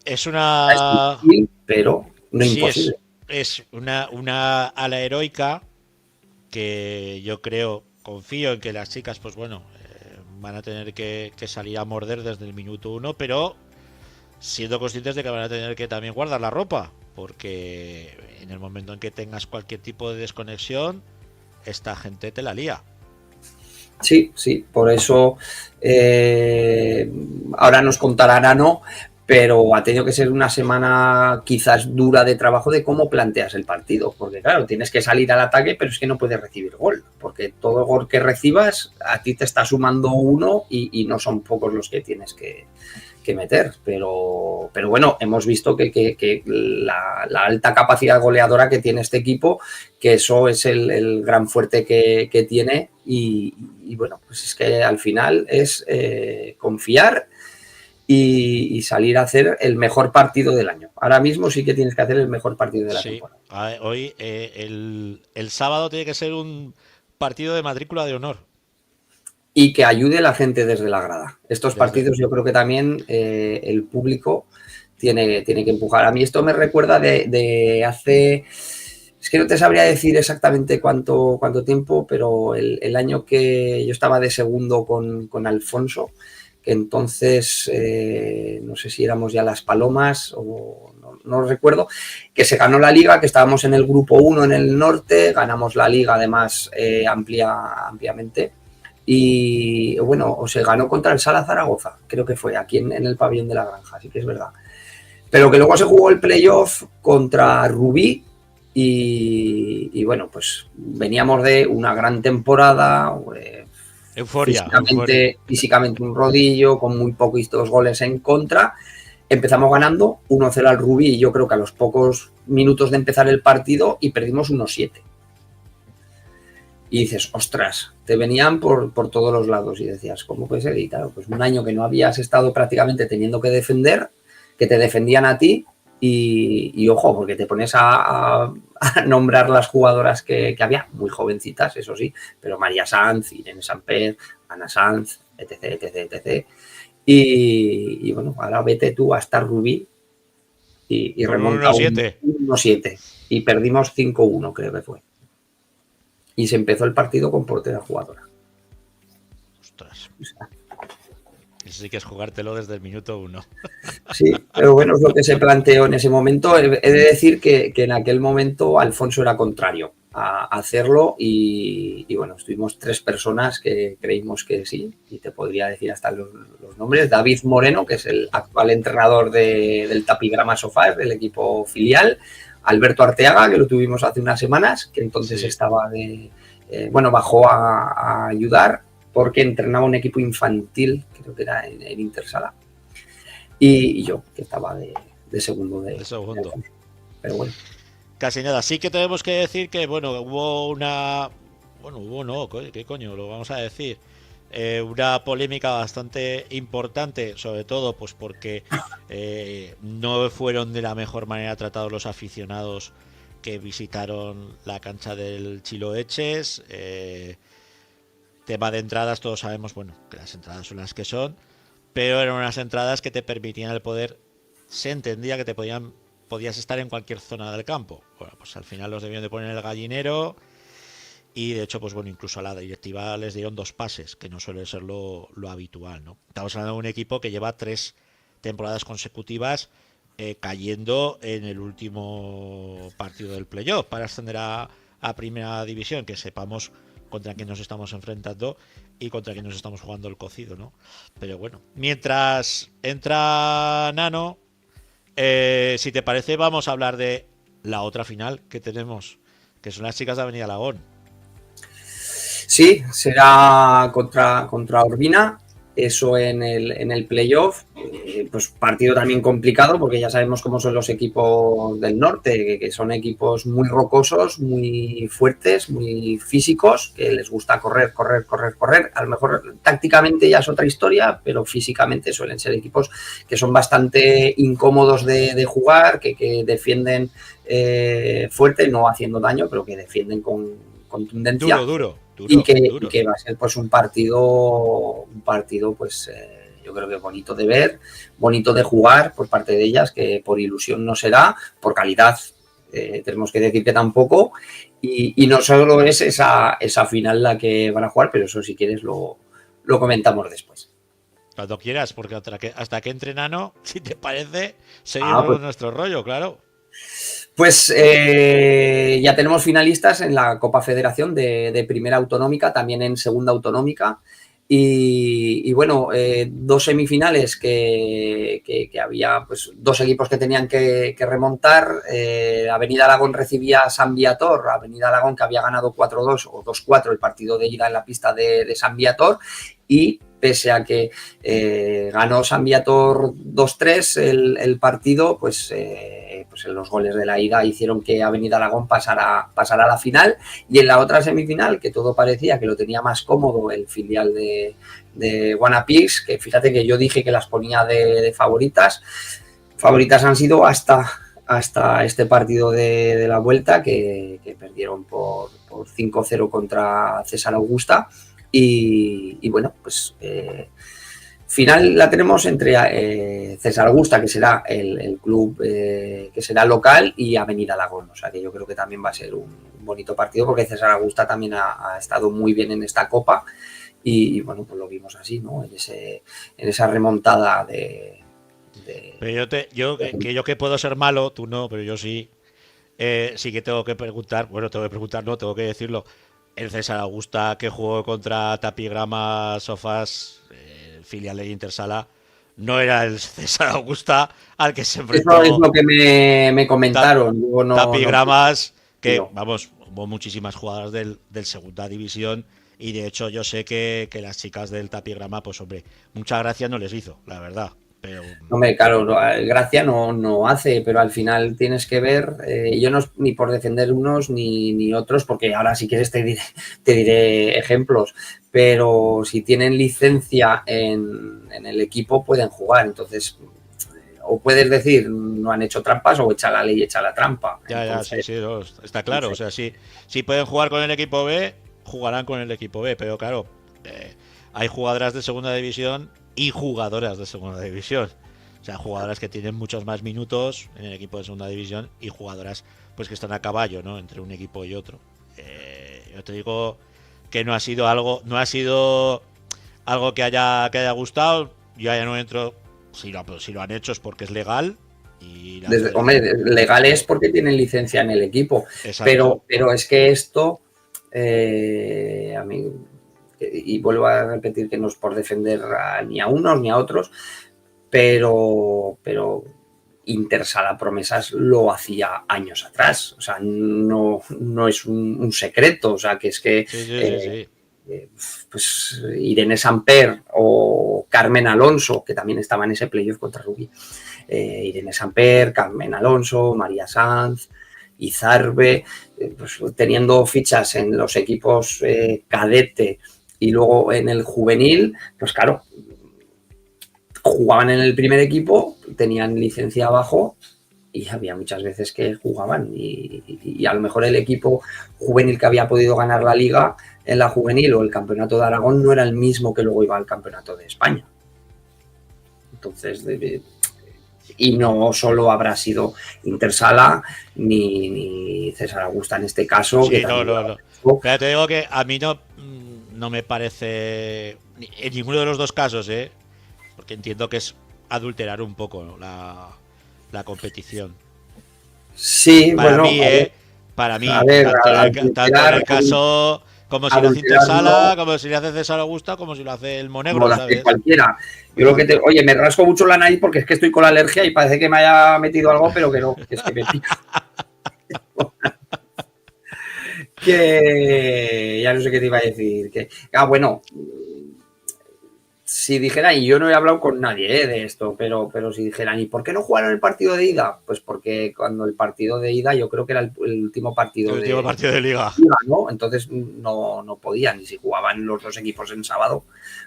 Es una... Es difícil, pero no sí, imposible. Es una ala heroica que yo confío en que las chicas, pues bueno, van a tener que salir a morder desde el minuto 1, pero siendo conscientes de que van a tener que también guardar la ropa, porque en el momento en que tengas cualquier tipo de desconexión, esta gente te la lía. Sí, por eso ahora nos contará Nano, pero ha tenido que ser una semana quizás dura de trabajo de cómo planteas el partido, porque claro, tienes que salir al ataque, pero es que no puedes recibir gol, porque todo gol que recibas a ti te está sumando 1 y no son pocos los que tienes que meter, pero bueno, hemos visto que la alta capacidad goleadora que tiene este equipo, que eso es el gran fuerte que tiene y bueno, pues es que al final es confiar y salir a hacer el mejor partido del año. Ahora mismo sí que tienes que hacer el mejor partido de la temporada. Hoy el sábado tiene que ser un partido de matrícula de honor. Y que ayude a la gente desde la grada. Estos partidos yo creo que también el público tiene que empujar. A mí esto me recuerda de hace... Es que no te sabría decir exactamente cuánto tiempo, pero el año que yo estaba de segundo con Alfonso, que entonces no sé si éramos ya Las Palomas o no recuerdo, que se ganó la liga, que estábamos en el grupo 1 en el norte, ganamos la liga además ampliamente. Y bueno, o se ganó contra el Sala Zaragoza, creo que fue aquí en el pabellón de la Granja, así que es verdad. Pero que luego se jugó el playoff contra Rubí y bueno, pues veníamos de una gran temporada, euforia, físicamente un rodillo, con muy poquitos goles en contra. Empezamos ganando 1-0 al Rubí, yo creo que a los pocos minutos de empezar el partido, y perdimos 1-7. y dices, ostras, te venían por todos los lados y decías, ¿cómo puede ser? Y claro, pues un año que no habías estado prácticamente teniendo que defender, que te defendían a ti y ojo, porque te pones a nombrar las jugadoras que había, muy jovencitas, eso sí, pero María Sanz, Irene Samper, Ana Sanz, etc, etc, etc. Y bueno, ahora vete tú a estar Rubí y remonta 1-7 y perdimos 5-1, creo que fue. Y se empezó el partido con portera jugadora. Ostras. Eso sí que es jugártelo desde el minuto 1. Sí, pero bueno, es lo que se planteó en ese momento. He de decir que en aquel momento Alfonso era contrario a hacerlo y bueno, estuvimos 3 personas que creímos que sí, y te podría decir hasta los nombres. David Moreno, que es el actual entrenador del Tapigrama Sofá, del equipo filial. Alberto Arteaga, que lo tuvimos hace unas semanas, que entonces estaba bajó a ayudar porque entrenaba un equipo infantil, creo que era en Intersala, y yo, que estaba de segundo. De segundo. Pero bueno. Casi nada. Sí que tenemos que decir que, bueno, ¿qué coño? Lo vamos a decir. Una polémica bastante importante, sobre todo pues porque no fueron de la mejor manera tratados los aficionados que visitaron la cancha del Chiloeches. Tema de entradas, todos sabemos, bueno, que las entradas son las que son, pero eran unas entradas que te permitían el poder, se entendía que podías estar en cualquier zona del campo. Bueno, pues al final los debían de poner en el gallinero. Y de hecho, pues bueno, incluso a la directiva les dieron 2 pases, que no suele ser lo habitual, ¿no? Estamos hablando de un equipo que lleva 3 temporadas consecutivas cayendo en el último partido del playoff para ascender a primera división, que sepamos contra quién nos estamos enfrentando y contra quién nos estamos jugando el cocido, ¿no? Pero bueno, mientras entra Nano, si te parece, vamos a hablar de la otra final que tenemos, que son las chicas de Avenida Aragón. Sí, será contra Urbina, eso en el playoff, pues partido también complicado porque ya sabemos cómo son los equipos del norte, que son equipos muy rocosos, muy fuertes, muy físicos, que les gusta correr. A lo mejor tácticamente ya es otra historia, pero físicamente suelen ser equipos que son bastante incómodos de jugar, que defienden fuerte, no haciendo daño, pero que defienden con contundencia. Duro. Y que va a ser pues un partido pues yo creo que bonito de ver, bonito de jugar por parte de ellas, que por ilusión no será, por calidad tenemos que decir que tampoco, y no solo es esa final la que van a jugar, pero eso si quieres lo comentamos después. Cuando quieras, porque hasta que entre Nano, si te parece, seguimos nuestro rollo, claro. Pues ya tenemos finalistas en la Copa Federación de Primera Autonómica, también en Segunda Autonómica. Y bueno, 2 semifinales que había, pues 2 equipos que tenían que remontar. Avenida Aragón recibía a San Viator, Avenida Aragón que había ganado 4-2 o 2-4 el partido de ida en la pista de San Viator, y pese a que ganó San Viator 2-3 el partido, pues en los goles de la ida hicieron que Avenida Aragón pasara a la final. Y en la otra semifinal, que todo parecía que lo tenía más cómodo el filial de Guanapix, que fíjate que yo dije que las ponía de favoritas han sido hasta este partido de la vuelta, que perdieron por 5-0 contra César Augusta. Y bueno, pues final la tenemos entre César Augusta, que será el club que será local, y Avenida Aragón. O sea que yo creo que también va a ser un bonito partido, porque César Augusta también ha estado muy bien en esta Copa, y bueno, pues lo vimos así, ¿no? En esa remontada Pero yo que puedo ser malo, tú no, pero yo sí. Sí que tengo que preguntar, tengo que decirlo. El César Augusta que jugó contra Tapigrama Sofás, filial de Intersala, no era el César Augusta al que se enfrentó. Eso es lo que me comentaron. Tapigramas, que vamos, hubo muchísimas jugadoras del Segunda División, y de hecho yo sé que las chicas del Tapigrama, pues hombre, mucha gracia no les hizo, la verdad. Pero Hombre, claro, gracia no hace, pero al final tienes que ver, yo no ni por defender unos ni otros, porque ahora si quieres te diré ejemplos, pero si tienen licencia en el equipo pueden jugar, entonces o puedes decir no han hecho trampas o echa la ley, echa la trampa. ya, sí, no, está claro. O sea, si pueden jugar con el equipo B, jugarán con el equipo B, pero claro, hay jugadoras de segunda división y jugadoras de segunda división. O sea, jugadoras que tienen muchos más minutos en el equipo de segunda división y jugadoras pues que están a caballo, ¿no? Entre un equipo y otro. Yo te digo que no ha sido algo que haya gustado. Yo ya no entro. Si lo han hecho es porque es legal. Y hombre, legal es porque tienen licencia en el equipo. Exacto. Pero es que esto, a mí, y vuelvo a repetir que no es por defender ni a unos ni a otros, pero Intersala Promesas lo hacía años atrás. O sea, no es un secreto. O sea, que es que sí. Pues Irene Samper o Carmen Alonso, que también estaba en ese playoff contra Rubí. Irene Samper, Carmen Alonso, María Sanz, Izarbe, pues teniendo fichas en los equipos cadete y luego en el juvenil, pues claro, jugaban en el primer equipo, tenían licencia abajo y había muchas veces que jugaban y a lo mejor el equipo juvenil que había podido ganar la liga en la juvenil o el campeonato de Aragón no era el mismo que luego iba al campeonato de España. Entonces, y no solo habrá sido Intersala ni César Augusta en este caso. Sí, no. Pero te digo que a mí no me parece en ninguno de los dos casos, porque entiendo que es adulterar un poco, ¿no? la competición. Sí, para mí, ver, tanto en el caso como si lo hace Intersala, como si lo hace César Augusta, como si lo hace el Monegro, como ¿sabes? Cualquiera. Yo lo que oye, me rasco mucho la nariz porque es que estoy con la alergia y parece que me haya metido algo, pero que no, que es que me pica. Que ya no sé qué te iba a decir. Bueno, si dijeran, y yo no he hablado con nadie de esto, pero si dijeran, ¿y por qué no jugaron el partido de ida? Pues porque cuando el partido de ida yo creo que era el último partido de liga, ¿no? Entonces no podían, y si jugaban los dos equipos en sábado,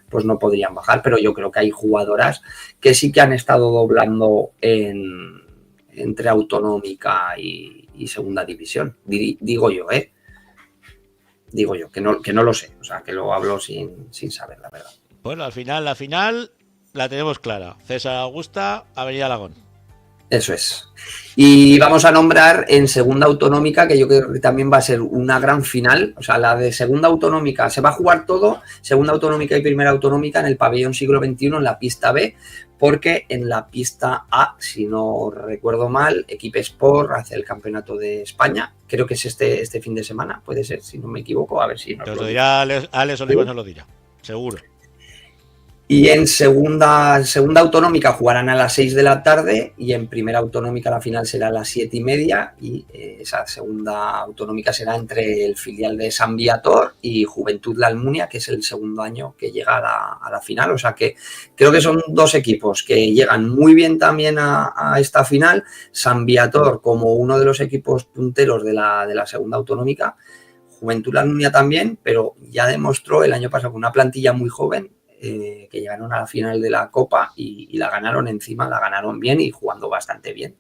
pues no podrían bajar, pero yo creo que hay jugadoras que sí que han estado doblando entre autonómica y segunda división, digo yo, que no lo sé, o sea, que lo hablo sin saber la verdad. Bueno, al final, la final la tenemos clara. César Augusta, Avenida Aragón. Eso es. Y vamos a nombrar en segunda autonómica, que yo creo que también va a ser una gran final. O sea, la de segunda autonómica se va a jugar todo, segunda autonómica y primera autonómica en el pabellón siglo XXI, en la pista B, porque en la pista A, si no recuerdo mal, Equipe Sport hace el campeonato de España. Creo que es este fin de semana, puede ser, si no me equivoco, a ver si nos lo dirá Alex Olivas, nos lo dirá, seguro. Y en segunda autonómica jugarán a las 6 de la tarde y en primera autonómica la final será a las 7:30 y esa segunda autonómica será entre el filial de San Viator y Juventud La Almunia, que es el segundo año que llega a la final. O sea que creo que son dos equipos que llegan muy bien también a esta final. San Viator como uno de los equipos punteros de la segunda autonómica, Juventud La Almunia también, pero ya demostró el año pasado con una plantilla muy joven que llegaron a la final de la Copa y la ganaron encima, la ganaron bien y jugando bastante bien.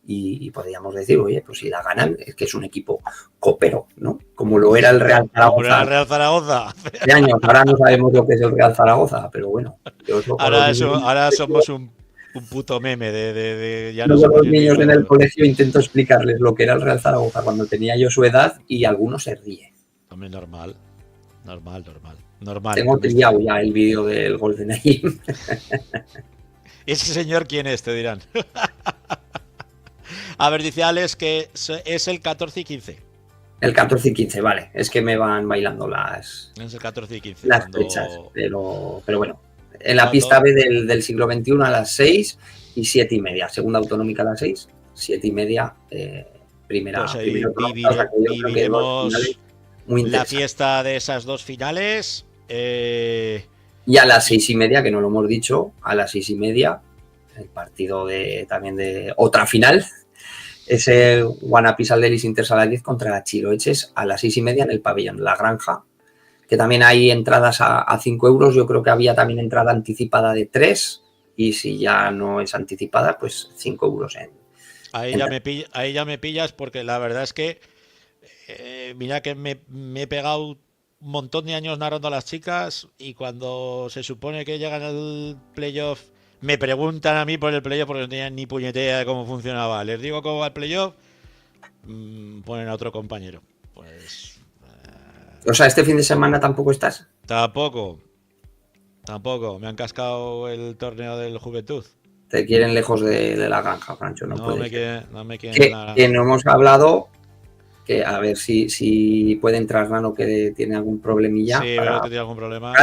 Y podríamos decir, oye, pues si la ganan, es que es un equipo copero, ¿no? Como lo era el Real Zaragoza. Como era el Real Zaragoza. De años, ahora no sabemos lo que es el Real Zaragoza, pero bueno. Ahora somos un puto meme de ya no los niños en el colegio intento explicarles lo que era el Real Zaragoza cuando tenía yo su edad y algunos se ríen. También normal. Tengo trillado ya el vídeo del gol de Naim. ¿Ese señor quién es? Te dirán. A ver, dice Alex que es el 14 y 15. El 14 y 15, vale. Es que me van bailando es el 14 y 15. Las fechas, pero bueno. En la pista B del siglo XXI a las 6 y 7:30. Segunda autonómica a las 6, 7:30 primera. Pues ahí viviremos la fiesta de esas dos finales. Y a las 6:30, que no lo hemos dicho, a las 6:30 el partido también de otra final, ese Guanapí Salderis Inter Salariz contra Chiroeches a las 6:30 en el pabellón La Granja, que también hay entradas a 5 euros. Yo creo que había también entrada anticipada de 3, y si ya no es anticipada, pues 5 euros Ahí ya me pillas, porque la verdad es que mira que me he pegado un montón de años narrando a las chicas, y cuando se supone que llegan al playoff me preguntan a mí por el playoff porque no tenían ni puñetera de cómo funcionaba. Les digo cómo va el playoff, ponen a otro compañero. Pues O sea, ¿este fin de semana tampoco estás? Tampoco. Me han cascado el torneo del Juventud. Te quieren lejos de la granja, Francho. No me quieren que no hemos hablado, que a ver si puede entrar Nano, que tiene algún problemilla. Sí, veo que tiene algún problema.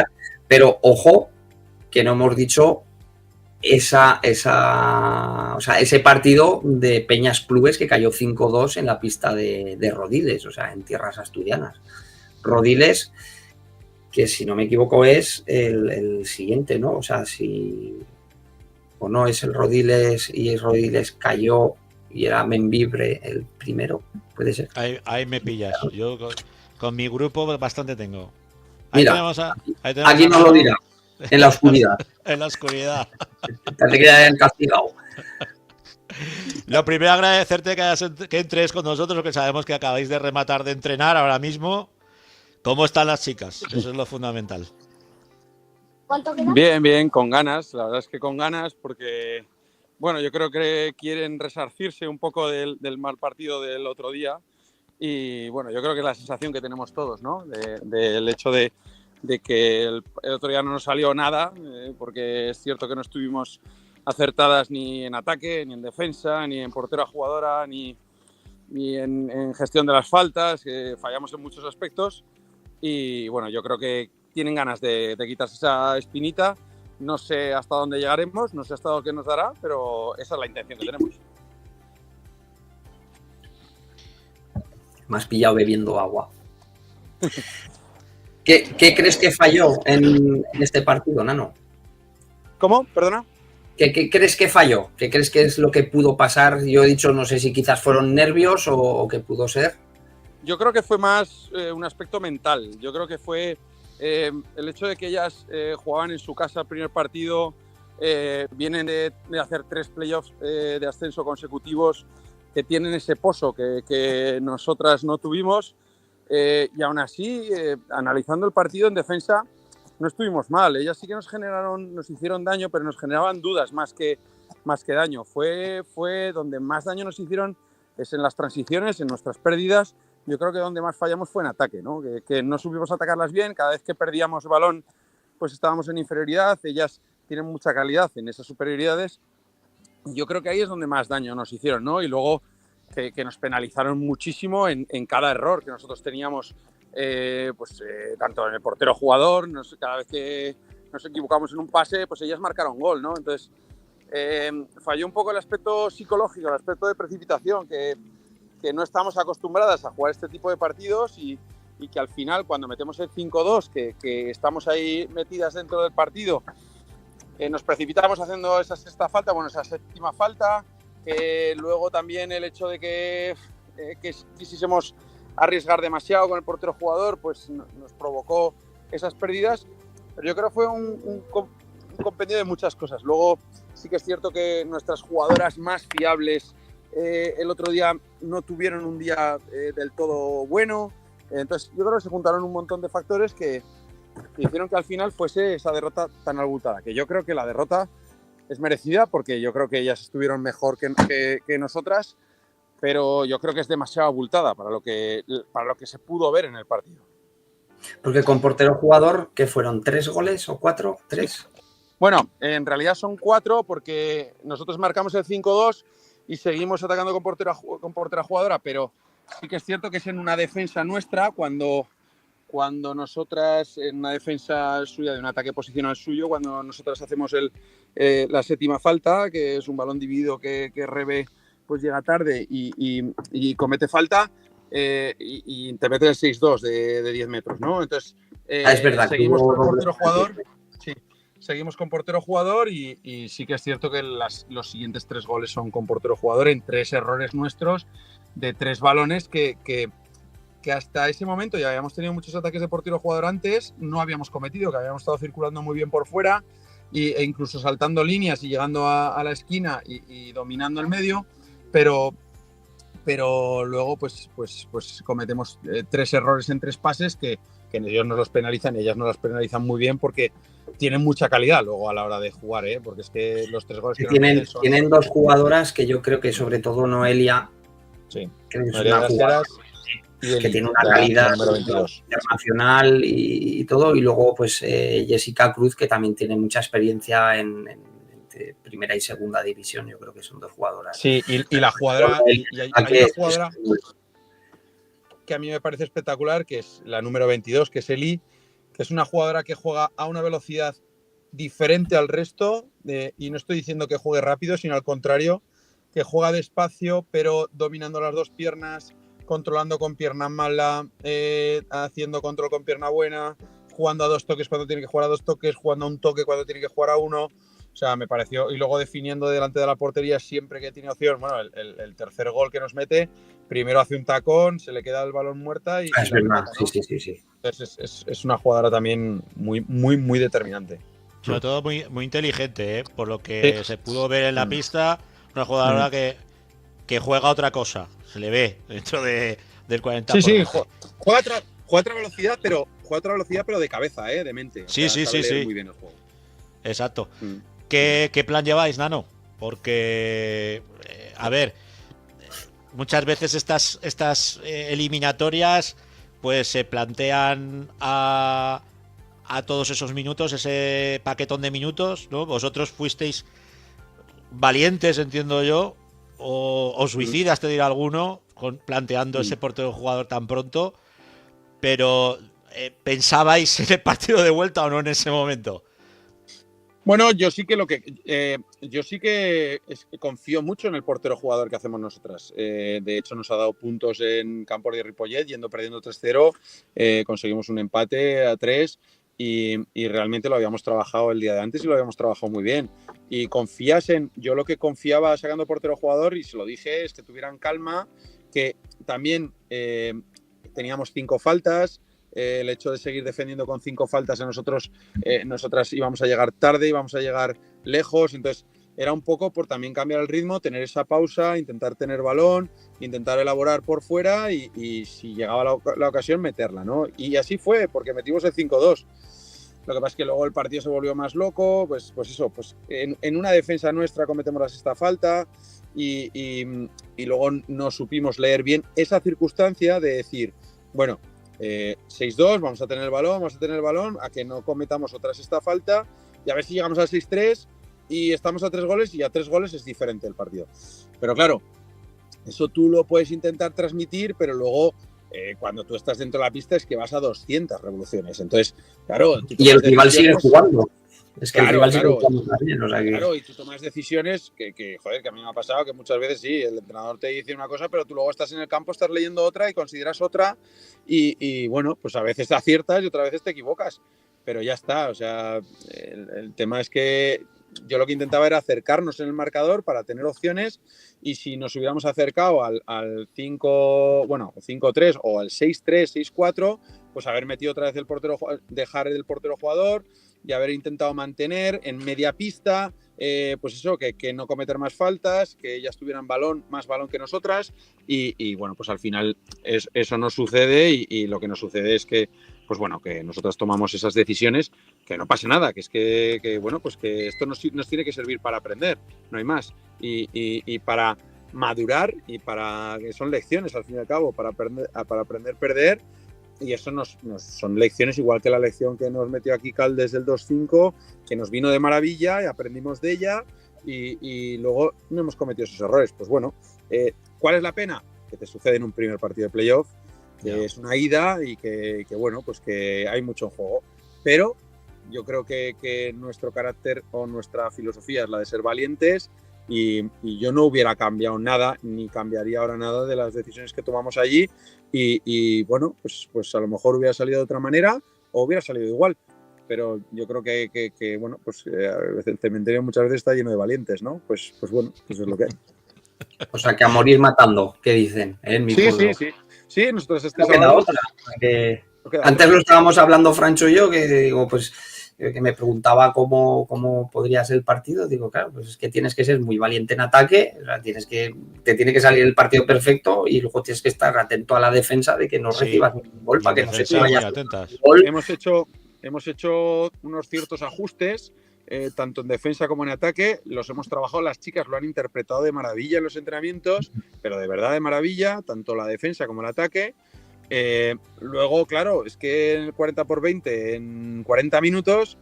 Pero ojo, que no hemos dicho ese partido de Peñas Clubes que cayó 5-2 en la pista de Rodiles, o sea, en tierras asturianas. Rodiles, que si no me equivoco es el siguiente, ¿no? O sea, si o no es el Rodiles y el Rodiles cayó y era Membibre el primero, puede ser. Ahí me pillas. Yo con mi grupo bastante tengo. Ahí Mira, tenemos aquí nos lo dirá, en la oscuridad. En la oscuridad. Te quedan castigado. Lo primero, agradecerte que entres con nosotros, que sabemos que acabáis de rematar de entrenar ahora mismo. ¿Cómo están las chicas? Eso es lo fundamental. Bien, con ganas. La verdad es que con ganas, porque, bueno, yo creo que quieren resarcirse un poco del mal partido del otro día. Y, bueno, yo creo que es la sensación que tenemos todos, ¿no? Del hecho de que el otro día no nos salió nada, porque es cierto que no estuvimos acertadas ni en ataque, ni en defensa, ni en portera jugadora, ni en gestión de las faltas, fallamos en muchos aspectos. Y bueno, yo creo que tienen ganas de quitarse esa espinita. No sé hasta dónde llegaremos, no sé hasta dónde nos dará, pero esa es la intención que tenemos. Me has pillado bebiendo agua. ¿Qué crees que falló en este partido, Nano? ¿Cómo? ¿Perdona? ¿Qué crees que falló? ¿Qué crees que es lo que pudo pasar? Yo he dicho, no sé si quizás fueron nervios o qué pudo ser. Yo creo que fue más un aspecto mental. Yo creo que fue el hecho de que ellas jugaban en su casa el primer partido, vienen de hacer 3 playoffs de ascenso consecutivos, que tienen ese pozo que nosotras no tuvimos, y aún así, analizando el partido en defensa, no estuvimos mal. Ellas sí que nos hicieron daño, pero nos generaban dudas más que daño. Fue donde más daño nos hicieron, es en las transiciones, en nuestras pérdidas. Yo creo que donde más fallamos fue en ataque, ¿no? Que no supimos atacarlas bien. Cada vez que perdíamos el balón, pues estábamos en inferioridad. Ellas tienen mucha calidad en esas superioridades. Yo creo que ahí es donde más daño nos hicieron, ¿no? Y luego que nos penalizaron muchísimo en cada error que nosotros teníamos, tanto en el portero jugador, cada vez que nos equivocamos en un pase, pues ellas marcaron gol, ¿no? Entonces, falló un poco el aspecto psicológico, el aspecto de precipitación, que no estamos acostumbradas a jugar este tipo de partidos, y que al final, cuando metemos el 5-2, que estamos ahí metidas dentro del partido, nos precipitamos haciendo esa sexta falta, esa séptima falta, luego también el hecho de que quisiésemos arriesgar demasiado con el portero jugador, pues nos provocó esas pérdidas. Pero yo creo que fue un compendio de muchas cosas. Luego sí que es cierto que nuestras jugadoras más fiables el otro día no tuvieron un día del todo bueno. Entonces yo creo que se juntaron un montón de factores que hicieron que al final fuese esa derrota tan abultada, que yo creo que la derrota es merecida, porque yo creo que ellas estuvieron mejor que nosotras, pero yo creo que es demasiado abultada para lo que se pudo ver en el partido. Porque con portero jugador, ¿qué fueron? ¿3 goles o 4? ¿3? Bueno, en realidad son 4, porque nosotros marcamos el 5-2 y seguimos atacando con portera jugadora, pero sí que es cierto que es en una defensa nuestra, cuando nosotras, en una defensa suya, de un ataque posicional suyo, cuando nosotras hacemos la séptima falta, que es un balón dividido que Rebe pues llega tarde y comete falta, y te mete el 6-2 de 10 metros, ¿no? Entonces, es verdad, seguimos con el portero jugador. Sí. seguimos con portero jugador y sí que es cierto que los siguientes 3 goles son con portero jugador en 3 errores nuestros de 3 balones que hasta ese momento ya habíamos tenido muchos ataques de portero jugador antes, no habíamos cometido, que habíamos estado circulando muy bien por fuera e incluso saltando líneas y llegando a la esquina y dominando el medio, pero luego pues cometemos 3 errores en 3 pases que ellos nos los penalizan y ellas nos los penalizan muy bien porque tienen mucha calidad luego a la hora de jugar, porque es que los 3 goles que tienen 2 jugadoras que yo creo que sobre todo Noelia, sí, que es una jugadora que tiene una calidad internacional y todo, y luego pues Jessica Cruz, que también tiene mucha experiencia en primera y segunda división. Yo creo que son 2 jugadoras. Sí, y la jugadora, hay una jugadora que a mí me parece espectacular, que es la número 22, que es Eli, que es una jugadora que juega a una velocidad diferente al resto, y no estoy diciendo que juegue rápido, sino al contrario, que juega despacio, pero dominando las 2 piernas, controlando con pierna mala, haciendo control con pierna buena, jugando a 2 toques cuando tiene que jugar a 2 toques, jugando a un toque cuando tiene que jugar a 1. O sea, me pareció, y luego definiendo delante de la portería siempre que tiene opción. Bueno, el tercer gol que nos mete, primero hace un tacón, se le queda el balón muerta y... Es verdad, ¿no? sí. Entonces es una jugadora también muy determinante. Sobre todo muy inteligente, por lo que se pudo ver en la pista, una jugadora que juega otra cosa, se le ve dentro del 40%. Sí, juega otra velocidad, pero de cabeza, de mente. Sí. Muy bien el juego. Exacto. ¿Qué plan lleváis, Nano? Porque, a ver, muchas veces estas eliminatorias pues se plantean a todos esos minutos, ese paquetón de minutos, ¿no? Vosotros fuisteis valientes, entiendo yo, o suicidas, te dirá alguno, planteando ese portero jugador tan pronto, pero ¿pensabais en el partido de vuelta o no en ese momento? Bueno, yo sí que confío mucho en el portero jugador que hacemos nosotras. De hecho, nos ha dado puntos en Campos de Ripollet, perdiendo 3-0, conseguimos un empate a 3 y realmente lo habíamos trabajado el día de antes y lo habíamos trabajado muy bien. Y yo lo que confiaba sacando portero jugador, y se lo dije, es que tuvieran calma, que también teníamos 5 faltas. El hecho de seguir defendiendo con 5 faltas a nosotras íbamos a llegar tarde, íbamos a llegar lejos, entonces era un poco por también cambiar el ritmo, tener esa pausa, intentar tener balón, intentar elaborar por fuera y si llegaba la ocasión meterla, ¿no? Y así fue, porque metimos el 5-2. Lo que pasa es que luego el partido se volvió más loco, pues en una defensa nuestra cometemos la 6ª falta y luego no supimos leer bien esa circunstancia de decir, bueno, 6-2, vamos a tener el balón, a que no cometamos otra 6ª falta y a ver si llegamos al 6-3 y estamos a 3 goles y a 3 goles es diferente el partido. Pero claro, eso tú lo puedes intentar transmitir, pero luego cuando tú estás dentro de la pista es que vas a 200 revoluciones. Entonces, claro... Y el rival sigue jugando. Es que claro, el rival sigue jugando también. O sea que... Claro, y tú tomas decisiones que a mí me ha pasado que muchas veces sí, el entrenador te dice una cosa, pero tú luego estás en el campo, estás leyendo otra y consideras otra y bueno, pues a veces te aciertas y otras veces te equivocas, pero ya está. O sea, el tema es que yo lo que intentaba era acercarnos en el marcador para tener opciones y si nos hubiéramos acercado al 5-3 o al 6-3, 6-4, pues haber metido otra vez dejar el portero jugador y haber intentado mantener en media pista, pues eso, que no cometer más faltas, que ellas tuvieran más balón que nosotras y bueno, pues al final eso no sucede y lo que nos sucede es que pues bueno, que nosotras tomamos esas decisiones, que no pase nada, que es que bueno, pues que esto nos tiene que servir para aprender, no hay más, y para madurar y para que son lecciones al fin y al cabo, para aprender a perder. Y eso son lecciones, igual que la lección que nos metió aquí Cal desde el 2-5, que nos vino de maravilla y aprendimos de ella y luego no hemos cometido esos errores. Pues bueno, ¿cuál es la pena? Que te sucede en un primer partido de playoff, que es una ida y que bueno, pues que hay mucho en juego. Pero yo creo que nuestro carácter o nuestra filosofía es la de ser valientes y yo no hubiera cambiado nada, ni cambiaría ahora nada de las decisiones que tomamos allí y bueno, pues a lo mejor hubiera salido de otra manera o hubiera salido igual, pero yo creo que bueno, pues el cementerio muchas veces está lleno de valientes, ¿no? Pues bueno, pues es lo que hay. O sea, que a morir matando, ¿qué dicen? En mi pueblo. Sí, nosotros No queda otra. Antes lo estábamos hablando Francho y yo, que digo, pues que me preguntaba cómo podría ser el partido. Digo, claro, pues es que tienes que ser muy valiente en ataque, o sea, te tiene que salir el partido perfecto y luego tienes que estar atento a la defensa de que no recibas ningún gol para que no se te vaya. Hemos hecho unos ciertos ajustes, tanto en defensa como en ataque. Los hemos trabajado, las chicas lo han interpretado de maravilla en los entrenamientos, pero de verdad de maravilla, tanto la defensa como el ataque. Luego, claro, es que en el 40x20, en 40 minutos,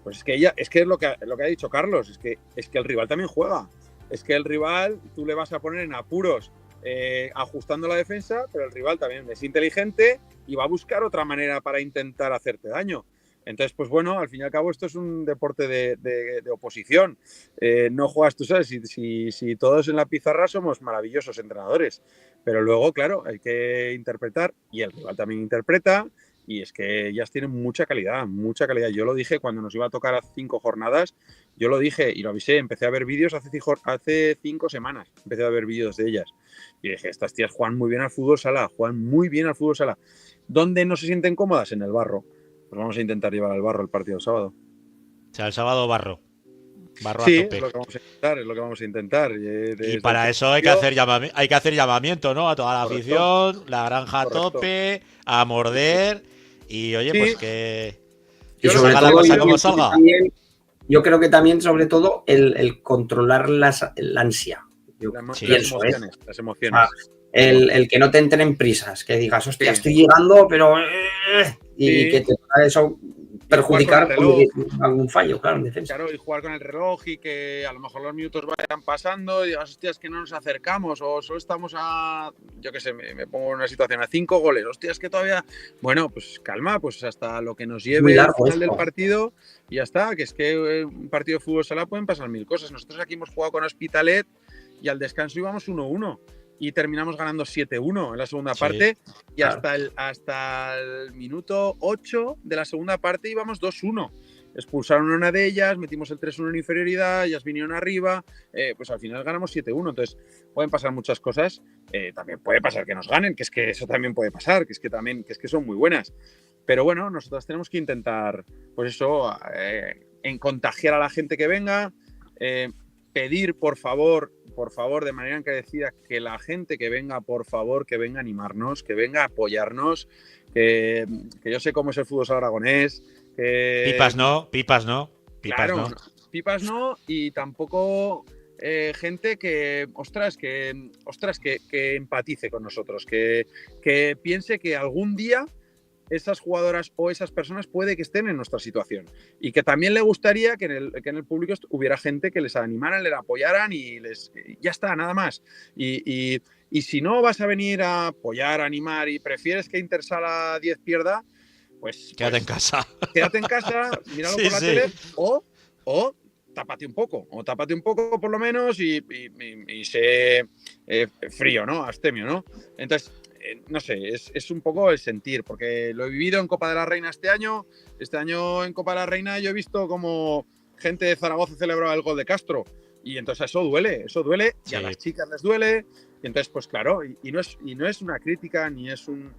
pues es que es lo que ha dicho Carlos, es que el rival también juega. Es que el rival, tú le vas a poner en apuros ajustando la defensa, pero el rival también es inteligente y va a buscar otra manera para intentar hacerte daño. Entonces, pues bueno, al fin y al cabo esto es un deporte de oposición. No juegas tú, ¿sabes? Si todos en la pizarra somos maravillosos entrenadores, pero luego, claro, hay que interpretar y el rival también interpreta y es que ellas tienen mucha calidad, mucha calidad. Yo lo dije cuando nos iba a tocar a 5 jornadas, yo lo dije y lo avisé, empecé a ver vídeos hace 5 semanas, empecé a ver vídeos de ellas y dije, estas tías juegan muy bien al fútbol sala, ¿Dónde no se sienten cómodas? En el barro. Pues vamos a intentar llevar al barro el partido del sábado. O sea, el sábado barro. Barro sí, a tope. Es lo que vamos a intentar. Y para eso hay que hacer llamamiento, ¿no? A toda la afición, la granja a tope, a morder y oye, pues que sobre salga la cosa como salga. Yo creo que también, sobre todo, el controlar la ansia. Las emociones. El que no te entren prisas, que digas, hostia, estoy llegando, pero... y que te pueda eso perjudicar con algún fallo, claro, en defensa. Claro, y jugar con el reloj y que a lo mejor los minutos vayan pasando y digas, hostia, es que no nos acercamos o solo estamos a, yo qué sé, me pongo en una situación a 5 goles, hostia, es que todavía... Bueno, pues calma, pues hasta lo que nos lleve al final del partido y ya está, que es que un partido de fútbol sala pueden pasar 1000 cosas. Nosotros aquí hemos jugado con Hospitalet y al descanso íbamos 1-1. Y terminamos ganando 7-1 en la segunda parte y hasta el minuto 8 de la segunda parte íbamos 2-1. Expulsaron a una de ellas, metimos el 3-1 en inferioridad, ellas vinieron arriba, pues al final ganamos 7-1. Entonces pueden pasar muchas cosas, también puede pasar que nos ganen, que es que eso también puede pasar, que es que son muy buenas. Pero bueno, nosotros tenemos que intentar, pues eso, en contagiar a la gente que venga, pedir por favor, de manera encarecida, que la gente que venga, por favor, que venga a animarnos, que venga a apoyarnos, que yo sé cómo es el fútbol aragonés. Pipas no. Claro, pipas no, y tampoco gente que empatice con nosotros, que piense que algún día esas jugadoras o esas personas puede que estén en nuestra situación y que también le gustaría que en el público hubiera gente que les animaran, les apoyaran y ya está, nada más. Y si no vas a venir a apoyar, a animar y prefieres que Intersala 10 pierda, pues quédate en casa. Quédate en casa, míralo por la tele o tápate un poco por lo menos y sé frío, ¿no? Abstemio, ¿no? Entonces, no sé, es un poco el sentir, porque lo he vivido en Copa de la Reina este año. Este año en Copa de la Reina yo he visto como gente de Zaragoza celebraba el gol de Castro y entonces eso duele y a las chicas les duele y entonces pues claro, y no es una crítica ni es un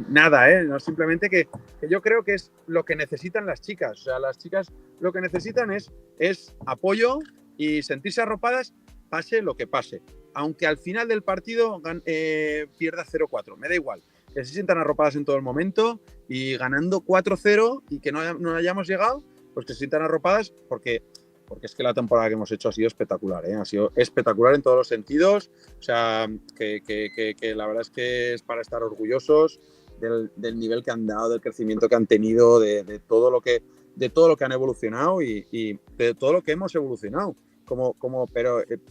nada, no, simplemente que yo creo que es lo que necesitan las chicas. O sea, las chicas lo que necesitan es apoyo y sentirse arropadas, pase lo que pase. Aunque al final del partido pierda 0-4, me da igual. Que se sientan arropadas en todo el momento y ganando 4-0 y que no hayamos llegado, pues que se sientan arropadas porque es que la temporada que hemos hecho ha sido espectacular, ha sido espectacular en todos los sentidos. O sea, que la verdad es que es para estar orgullosos del nivel que han dado, del crecimiento que han tenido, de todo lo que han evolucionado y de todo lo que hemos evolucionado.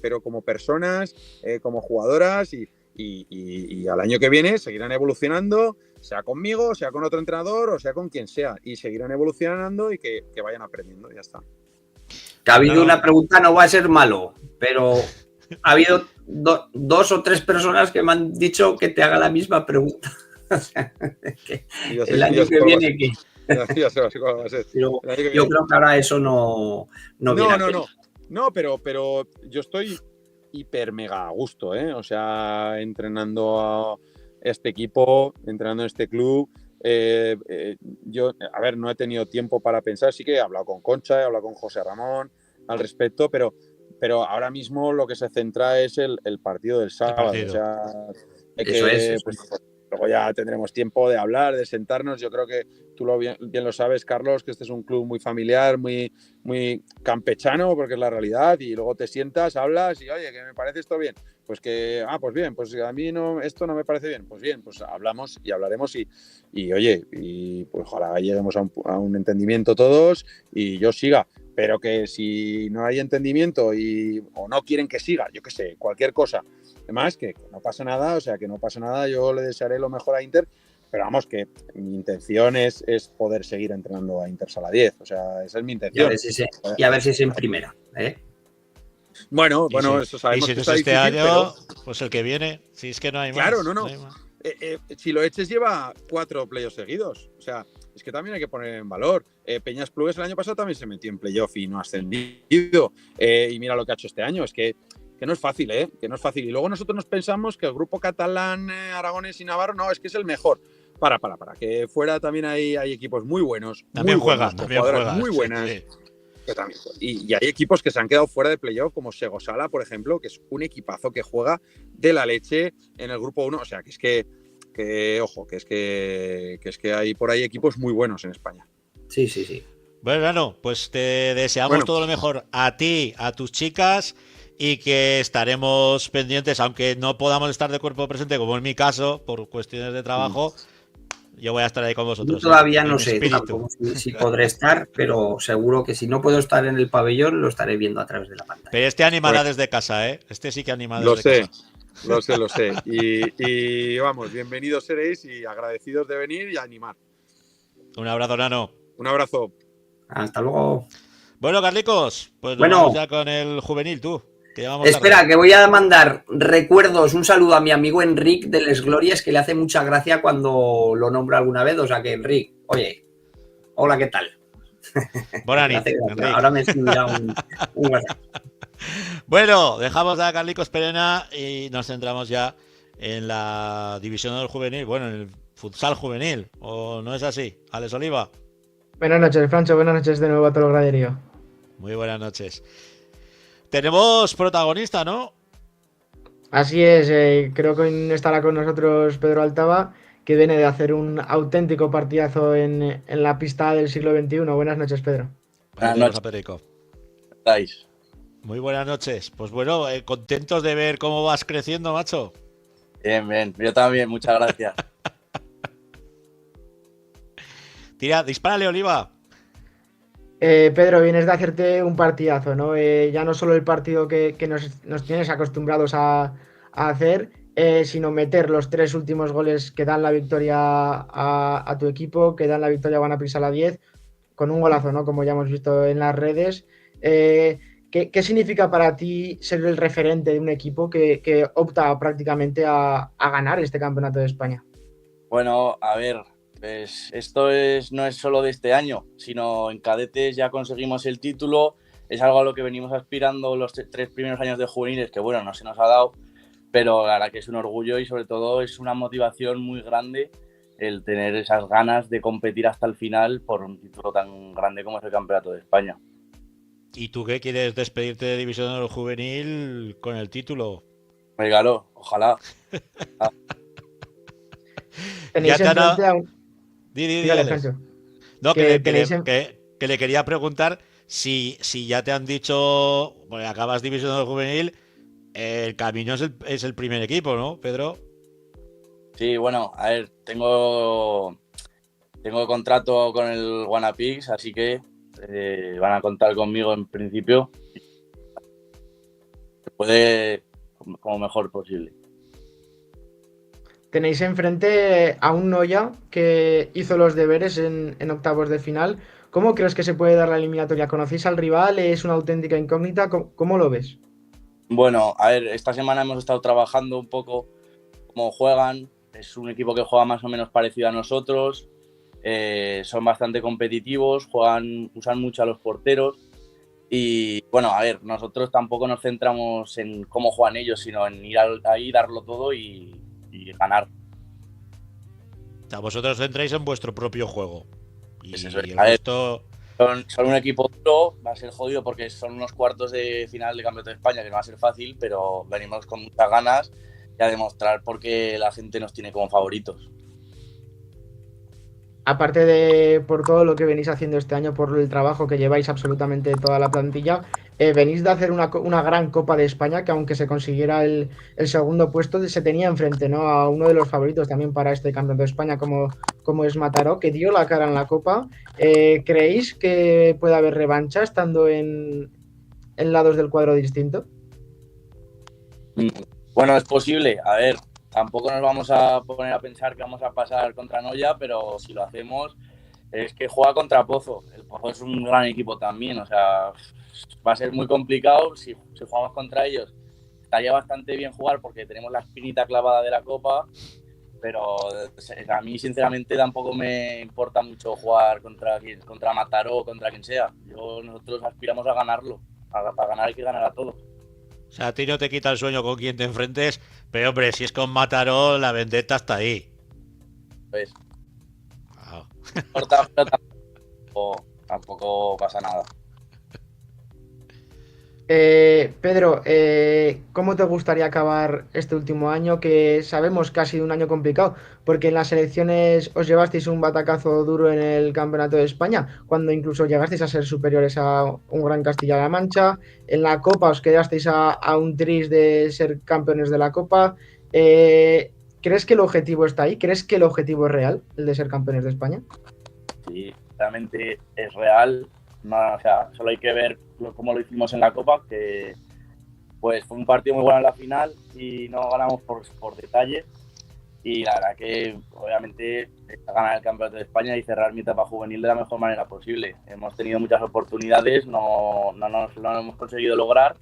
Pero como personas, como jugadoras y al año que viene seguirán evolucionando, sea conmigo, sea con otro entrenador o sea con quien sea, y seguirán evolucionando y que vayan aprendiendo, ya está. Que ha habido una pregunta, no va a ser malo, pero ha habido 2 o 3 personas que me han dicho que te haga la misma pregunta. O sea, el año que viene, Ya sé cuál va a ser. Pero El año que yo viene. creo que ahora eso no viene a cuento. No, pero yo estoy hiper mega a gusto, ¿eh? O sea, entrenando a este equipo, entrenando en este club. Yo, a ver, no he tenido tiempo para pensar. Sí que he hablado con Concha, he hablado con José Ramón al respecto, pero ahora mismo lo que se centra es el partido del sábado. partido. O sea, Eso es. pues, luego ya tendremos tiempo de hablar, de sentarnos. Yo creo que tú bien lo sabes, Carlos, que este es un club muy familiar, muy campechano, porque es la realidad, y luego te sientas, hablas y, oye, que me parece esto bien. Pues que, pues bien, pues a mí esto no me parece bien. Pues bien, pues hablamos y hablaremos y oye, y pues ojalá lleguemos a un entendimiento todos y yo siga. Pero que si no hay entendimiento o no quieren que siga, yo qué sé, cualquier cosa. Además, que no pasa nada, o sea, que no pasa nada, yo le desearé lo mejor a Inter, pero vamos, que mi intención es poder seguir entrenando a Inter Sala 10, o sea, esa es mi Y intención. a ver si es en primera, ¿eh? Bueno, si, eso sabemos y si que no es está este difícil, año, pero... pues el que viene, si es que no hay Claro, más. no. hay más. Si lo eches lleva 4 playoffs seguidos, o sea, es que también hay que poner en valor. Peñas Clubes el año pasado también se metió en playoff y no ha ascendido, y mira lo que ha hecho este año, es que no es fácil, que no es fácil. Y luego nosotros nos pensamos que el grupo catalán, aragonés y navarro, no, es que es el mejor. Para, que fuera también hay equipos muy buenos, También muy buenos, también jugadoras juega, muy buenas. Sí. Que también, y hay equipos que se han quedado fuera de playoff, como Segosala, por ejemplo, que es un equipazo que juega de la leche en el grupo 1. O sea, que es que hay por ahí equipos muy buenos en España. Sí. Bueno, Nano, pues te deseamos todo lo mejor a ti, a tus chicas, y que estaremos pendientes, aunque no podamos estar de cuerpo presente, como en mi caso, por cuestiones de trabajo. Yo voy a estar ahí con vosotros. Yo todavía no en sé espíritu. si podré estar, pero seguro que si no puedo estar en el pabellón, lo estaré viendo a través de la pantalla. Pero este animará desde casa, ¿eh? Este sí que animará Lo desde sé, casa. Lo sé. Y vamos, bienvenidos seréis y agradecidos de venir y animar. Un abrazo, Nano. Un abrazo. Hasta luego. Bueno, Carlicos, pues nos vamos ya con el juvenil, tú. Espera, tarde. que voy a mandar recuerdos, un saludo a mi amigo Enric de Les Glorias, que le hace mucha gracia cuando lo nombro alguna vez. O sea que, Enric, oye, hola, ¿qué tal? Ahora me escribirá un WhatsApp. Bueno, dejamos a Carlicos Perena y nos centramos ya en la división del juvenil, bueno, en el futsal juvenil, ¿o no es así? Alex Oliva. Buenas noches, Francho, buenas noches de nuevo a todo el graderío. Muy buenas noches. Tenemos protagonista, ¿no? Así es, creo que hoy estará con nosotros Pedro Altava, que viene de hacer un auténtico partidazo en la pista del siglo XXI. Buenas noches, Pedro. Buenas noches, Pedrico. ¿Cómo estáis? Muy buenas noches. Pues bueno, contentos de ver cómo vas creciendo, macho. Bien. Yo también, muchas gracias. Dispárale, Oliva. Pedro, vienes de hacerte un partidazo, ¿no? Ya no solo el partido que nos tienes acostumbrados a hacer, sino meter los 3 últimos goles que dan la victoria a tu equipo, que dan la victoria a Guanapris a la 10, con un golazo, ¿no? Como ya hemos visto en las redes. ¿Qué significa para ti ser el referente de un equipo que opta prácticamente a ganar este campeonato de España? Bueno, a ver, pues esto no es solo de este año, sino en cadetes ya conseguimos el título, es algo a lo que venimos aspirando los 3 primeros años de juveniles, que bueno, no se nos ha dado, pero la verdad que es un orgullo y sobre todo es una motivación muy grande el tener esas ganas de competir hasta el final por un título tan grande como es el Campeonato de España. ¿Y tú qué quieres despedirte de División del Juvenil con el título? Regalo, ojalá. Tenéis enfrente a un... Dígale, Francho. No, que le quería preguntar si ya te han dicho, bueno, acabas División del Juvenil, el camino es el primer equipo, ¿no, Pedro? Sí, bueno, a ver, tengo contrato con el Guanapix, así que van a contar conmigo en principio. Se puede como mejor posible. Tenéis enfrente a un Noya que hizo los deberes en octavos de final. ¿Cómo crees que se puede dar la eliminatoria? ¿Conocéis al rival? ¿Es una auténtica incógnita? ¿Cómo lo ves? Bueno, a ver, esta semana hemos estado trabajando un poco cómo juegan. Es un equipo que juega más o menos parecido a nosotros. son bastante competitivos, usan mucho a los porteros y bueno, a ver, nosotros tampoco nos centramos en cómo juegan ellos, sino en ir ahí, darlo todo y ganar. O sea, vosotros centráis en vuestro propio juego. Y Eso es. el resto... Son un equipo duro, va a ser jodido porque son unos cuartos de final de Campeonato de España, que no va a ser fácil, pero venimos con muchas ganas y a demostrar por qué la gente nos tiene como favoritos. Aparte de por todo lo que venís haciendo este año, por el trabajo que lleváis absolutamente toda la plantilla, venís de hacer una gran Copa de España, que aunque se consiguiera el segundo puesto, se tenía enfrente, ¿no?, a uno de los favoritos también para este Campeonato de España, como es Mataró, que dio la cara en la Copa. ¿Creéis que puede haber revancha estando en lados del cuadro distinto? Bueno, es posible. A ver, tampoco nos vamos a poner a pensar que vamos a pasar contra Noya, pero si lo hacemos es que juega contra Pozo. El Pozo es un gran equipo también, o sea, va a ser muy complicado si jugamos contra ellos. Estaría bastante bien jugar porque tenemos la espinita clavada de la Copa, pero a mí sinceramente tampoco me importa mucho jugar contra Mataró o contra quien sea. Nosotros aspiramos a ganarlo. Para ganar hay que ganar a todos. O sea, a ti no te quita el sueño con quien te enfrentes, pero hombre, si es con Mataró, la vendetta está ahí. Pues, Wow. pero tampoco pasa nada. Pedro, ¿cómo te gustaría acabar este último año? Que sabemos que ha sido un año complicado, porque en las elecciones os llevasteis un batacazo duro en el Campeonato de España, cuando incluso llegasteis a ser superiores a un Gran Castilla-La Mancha. En la Copa os quedasteis a un tris de ser campeones de la Copa. ¿Crees que el objetivo está ahí? ¿Crees que el objetivo es real, el de ser campeones de España? Sí, realmente es real. No, o sea, solo hay que ver cómo lo hicimos en la Copa, que pues fue un partido muy bueno en la final y no ganamos por detalle. Y la verdad que obviamente ganar el Campeonato de España y cerrar mi etapa juvenil de la mejor manera posible. Hemos tenido muchas oportunidades, no lo hemos conseguido lograr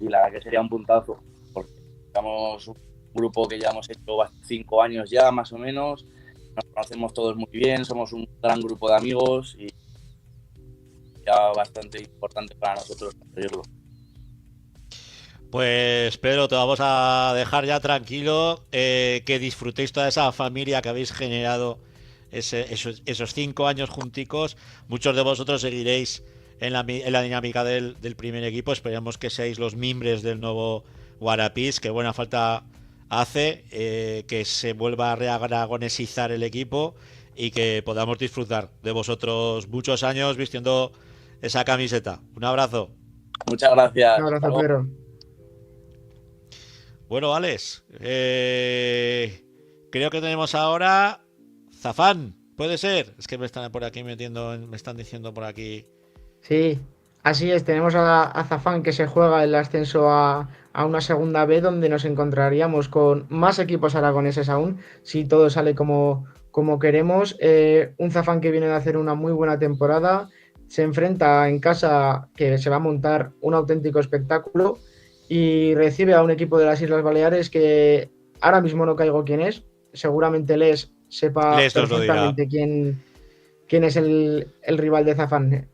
y la verdad que sería un puntazo, porque estamos un grupo que ya hemos hecho 5 años ya más o menos, nos conocemos todos muy bien, somos un gran grupo de amigos y ya bastante importante para nosotros conseguirlo. Pues Pedro, te vamos a dejar ya tranquilo, que disfrutéis toda esa familia que habéis generado esos 5 años junticos. Muchos de vosotros seguiréis en la dinámica del primer equipo. Esperemos que seáis los mimbres del nuevo Guarapís, que buena falta hace, que se vuelva a rearagonesizar el equipo y que podamos disfrutar de vosotros muchos años vistiendo esa camiseta. Un abrazo. Muchas gracias. Un abrazo, Pedro. Bueno, Alex, creo que tenemos ahora Zafán, ¿puede ser? Es que me están por aquí me están diciendo por aquí. Sí, así es, tenemos a Zafán, que se juega el ascenso a una segunda B, donde nos encontraríamos con más equipos aragoneses aún, si todo sale como queremos. Un Zafán que viene de hacer una muy buena temporada, se enfrenta en casa, que se va a montar un auténtico espectáculo, y recibe a un equipo de las Islas Baleares que ahora mismo no caigo quién es, seguramente Les sepa perfectamente quién es el rival de Zafán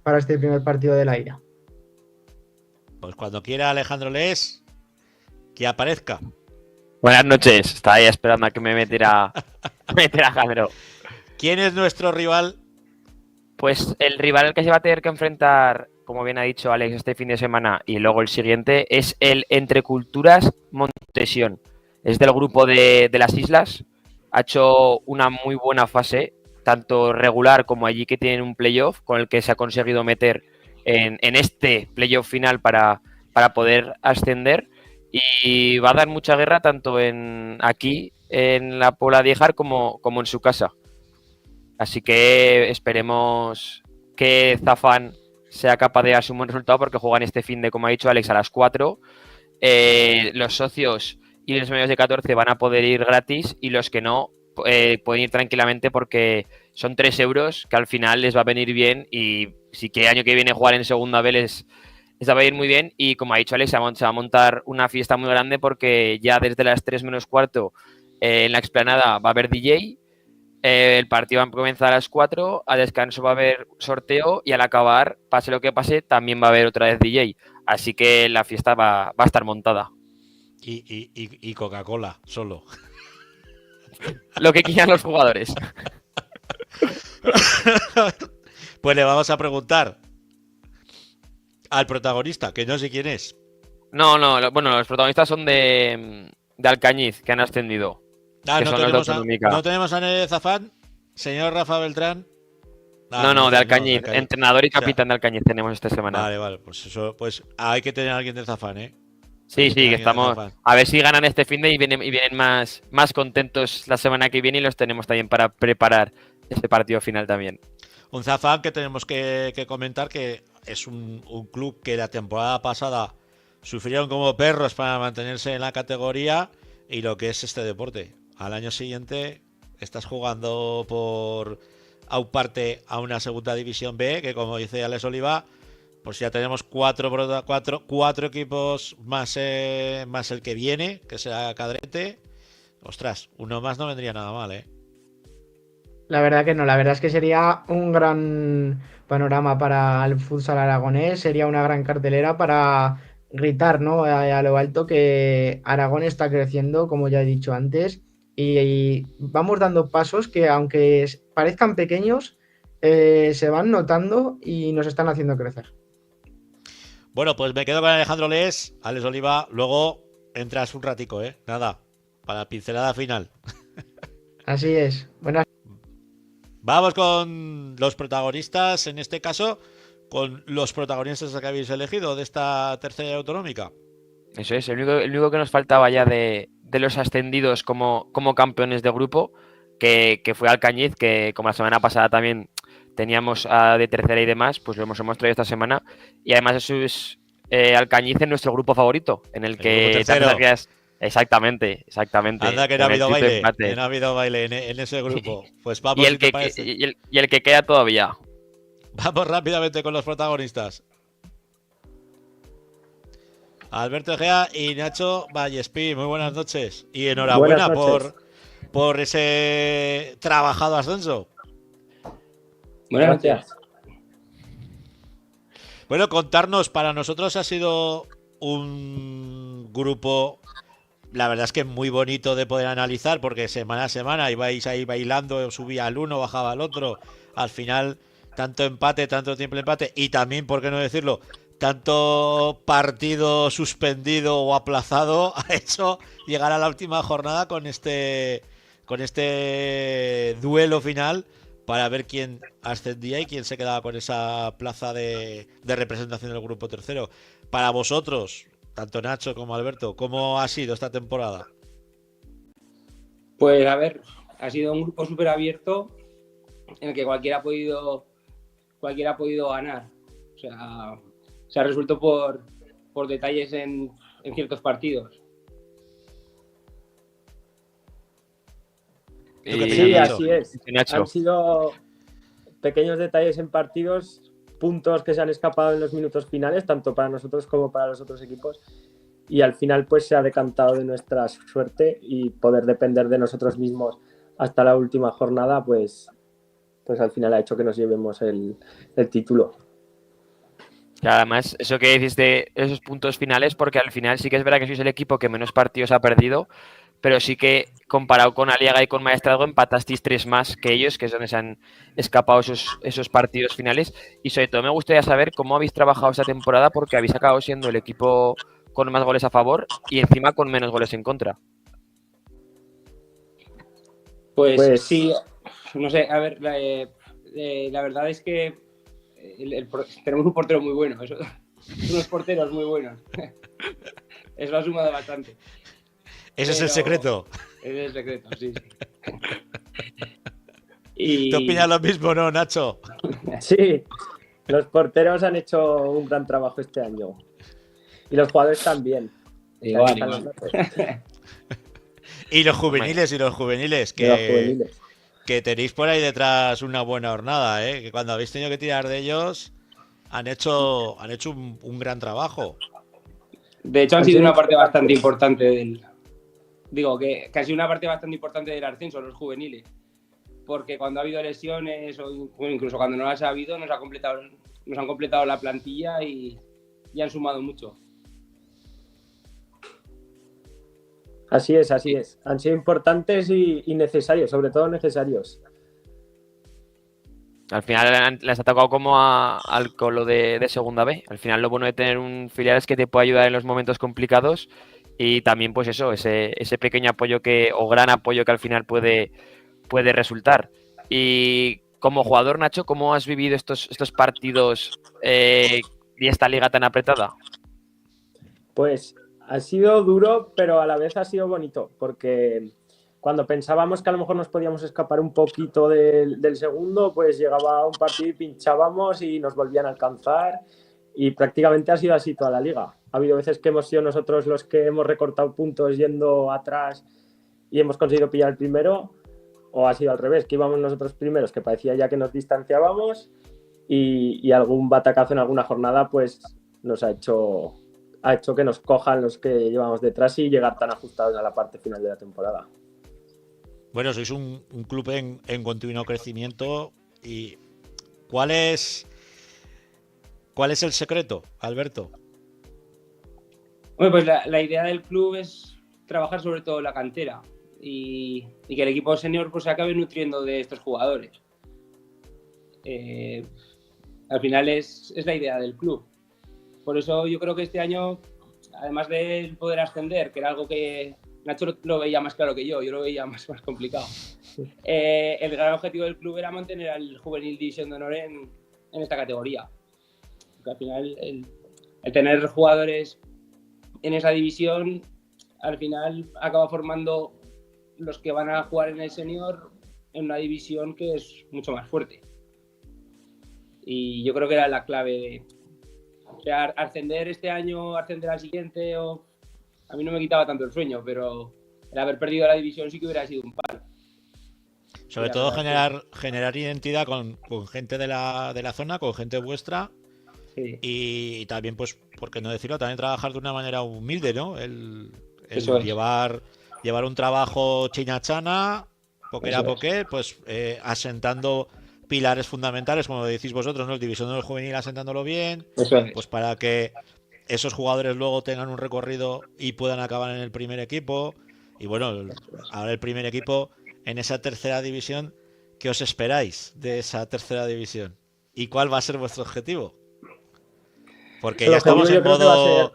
para este primer partido de la ira. Pues cuando quiera Alejandro Les, que aparezca. Buenas noches, estaba ahí esperando a que me metiera Alejandro. ¿Quién es nuestro rival? Pues el rival al que se va a tener que enfrentar, como bien ha dicho Alex, este fin de semana y luego el siguiente, es el Entre Culturas Montesión. Es del grupo de las Islas, ha hecho una muy buena fase, tanto regular como allí que tienen un playoff, con el que se ha conseguido meter en este playoff final para poder ascender, y va a dar mucha guerra tanto aquí en la Puebla de Ijar como en su casa. Así que esperemos que Zafán sea capaz de dar un buen resultado, porque juegan este fin de, como ha dicho Alex, a las 4. Los socios y los medios de 14 van a poder ir gratis, y los que no pueden ir tranquilamente, porque son 3 euros que al final les va a venir bien, y si que año que viene jugar en segunda B les va a ir muy bien. Y como ha dicho Alex, se va a montar una fiesta muy grande, porque ya desde las 3 menos cuarto en la explanada va a haber DJ. El partido va a comenzar a las 4, al descanso va a haber sorteo y al acabar, pase lo que pase, también va a haber otra vez DJ. Así que la fiesta va a estar montada. Y Coca-Cola, solo. Lo que quieran los jugadores. Pues le vamos a preguntar al protagonista, que no sé quién es. No, bueno, los protagonistas son de Alcañiz, que han ascendido. Ah, que no, son los de tenemos Autonómica. no tenemos a Nere Zafán, señor Rafa Beltrán. No, de Alcañiz. de Alcañiz. Entrenador y O sea, capitán de Alcañiz tenemos esta semana. Vale, pues eso, pues hay que tener a alguien de Zafán, ¿eh? Sí, Hay que tener a alguien de estamos. Zafán. A ver si ganan este fin de y vienen más contentos la semana que viene y los tenemos también para preparar este partido final también. Un Zafán que tenemos que comentar que es un club que la temporada pasada sufrieron como perros para mantenerse en la categoría y lo que es este deporte. Al año siguiente estás jugando por auparte a una segunda división B, que como dice Alex Oliva, pues ya tenemos cuatro equipos más el que viene, que será Cadrete. Ostras, uno más no vendría nada mal, ¿eh? La verdad que no, la verdad es que sería un gran panorama para el futsal aragonés, sería una gran cartelera para gritar, ¿no? A lo alto que Aragón está creciendo, como ya he dicho antes, y vamos dando pasos que aunque parezcan pequeños, se van notando y nos están haciendo crecer. Bueno, pues me quedo con Alejandro Les, Alex Oliva, luego entras un ratico, ¿eh? Nada, para la pincelada final. Así es. Buenas. Vamos con los protagonistas, en este caso, con los protagonistas que habéis elegido de esta tercera autonómica. Eso es, el único que nos faltaba ya de los ascendidos como campeones de grupo, que fue Alcañiz, que como la semana pasada también teníamos de tercera y demás, pues lo hemos traído esta semana. Y además eso es Alcañiz en nuestro grupo favorito, en el que tercero. Exactamente. Anda que no ha habido baile, que no ha habido baile en ese grupo. Pues vamos, y el que queda todavía. Vamos rápidamente con los protagonistas. Alberto Egea y Nacho Vallespí, muy buenas noches. Y enhorabuena por ese trabajado ascenso. Buenas noches. Bueno, contarnos, para nosotros ha sido un grupo, la verdad es que muy bonito de poder analizar, porque semana a semana ibais ahí bailando, subía al uno, bajaba al otro, al final tanto empate, tanto triple empate, y también, por qué no decirlo, tanto partido suspendido o aplazado ha hecho llegar a la última jornada con este duelo final para ver quién ascendía y quién se quedaba con esa plaza de representación del grupo tercero. Para vosotros, tanto Nacho como Alberto, ¿cómo ha sido esta temporada? Pues a ver, ha sido un grupo súper abierto en el que cualquiera ha podido ganar. O sea, se ha resuelto por detalles en ciertos partidos. Sí, así es. Han sido pequeños detalles en partidos, puntos que se han escapado en los minutos finales, tanto para nosotros como para los otros equipos. Y al final pues se ha decantado de nuestra suerte y poder depender de nosotros mismos hasta la última jornada, pues al final ha hecho que nos llevemos el título. Claro, además, eso que decís de esos puntos finales, porque al final sí que es verdad que sois el equipo que menos partidos ha perdido, pero sí que comparado con Aliaga y con Maestrazgo empatasteis 3 más que ellos, que es donde se han escapado esos partidos finales. Y sobre todo me gustaría saber cómo habéis trabajado esta temporada, porque habéis acabado siendo el equipo con más goles a favor y encima con menos goles en contra. Pues sí, no sé, a ver, la verdad es que tenemos un portero muy bueno, unos porteros muy buenos. Eso ha sumado bastante. ¿Ese es el secreto? Ese es el secreto, sí. ¿Te opinas lo mismo, no, Nacho? Sí, los porteros han hecho un gran trabajo este año. Y los jugadores también. Igual. Y los juveniles, que tenéis por ahí detrás una buena hornada, ¿eh? Que cuando habéis tenido que tirar de ellos han hecho un gran trabajo. De hecho, han sido una parte bastante importante que ha sido una parte bastante importante del ascenso, los juveniles. porque cuando ha habido lesiones o incluso cuando no las ha habido, nos han completado la plantilla y han sumado mucho. Así es. Han sido importantes y necesarios, sobre todo necesarios. Al final les ha tocado como al Colo de Segunda B. Al final lo bueno de tener un filial es que te puede ayudar en los momentos complicados y también pues eso, ese pequeño apoyo o gran apoyo que al final puede resultar. Y como jugador, Nacho, ¿cómo has vivido estos partidos y esta liga tan apretada? Pues ha sido duro, pero a la vez ha sido bonito, porque cuando pensábamos que a lo mejor nos podíamos escapar un poquito del segundo, pues llegaba un partido y pinchábamos y nos volvían a alcanzar, y prácticamente ha sido así toda la liga. Ha habido veces que hemos sido nosotros los que hemos recortado puntos yendo atrás y hemos conseguido pillar el primero, o ha sido al revés, que íbamos nosotros primeros, que parecía ya que nos distanciábamos, y algún batacazo en alguna jornada pues nos ha hecho que nos cojan los que llevamos detrás y llegar tan ajustados a la parte final de la temporada. Bueno, sois un club en continuo crecimiento. ¿Y cuál es el secreto, Alberto? Bueno, pues la idea del club es trabajar sobre todo en la cantera y que el equipo senior pues se acabe nutriendo de estos jugadores. Al final es la idea del club. Por eso yo creo que este año, además de poder ascender, que era algo que Nacho lo veía más claro que yo lo veía más complicado. El gran objetivo del club era mantener al Juvenil División de Honor en esta categoría. Porque al final el tener jugadores en esa división, al final acaba formando los que van a jugar en el senior en una división que es mucho más fuerte. Y yo creo que era la clave de ascender este año, ascender al siguiente, a mí no me quitaba tanto el sueño, pero el haber perdido la división sí que hubiera sido un palo. Sobre todo generar identidad con gente de la zona, con gente vuestra. Sí. Y también, pues, por qué no decirlo, también trabajar de una manera humilde, ¿no? El llevar un trabajo chinachana, poquera a poquer, pues asentando pilares fundamentales, como decís vosotros, ¿no? El División de Honor Juvenil asentándolo bien, pues para que esos jugadores luego tengan un recorrido y puedan acabar en el primer equipo. Y bueno, ahora el primer equipo en esa tercera división, ¿qué os esperáis de esa tercera división? ¿Y cuál va a ser vuestro objetivo? Porque ya estamos en modo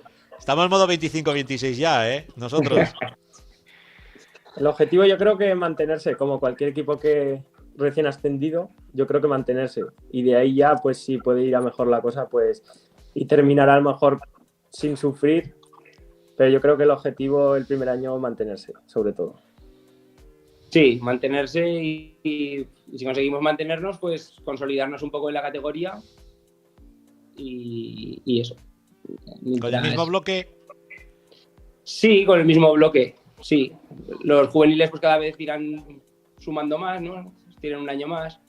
25-26 ya, ¿eh? Nosotros. El objetivo yo creo que mantenerse, como cualquier equipo que recién ascendido, yo creo que mantenerse. Y de ahí ya, pues si puede ir a mejor la cosa, pues y terminar a lo mejor sin sufrir. Pero yo creo que el objetivo el primer año mantenerse, sobre todo. Sí, mantenerse y si conseguimos mantenernos, pues consolidarnos un poco en la categoría y eso. ¿Con el mismo bloque? Sí, con el mismo bloque, sí. Los juveniles pues cada vez irán sumando más, ¿no? Tienen un año más.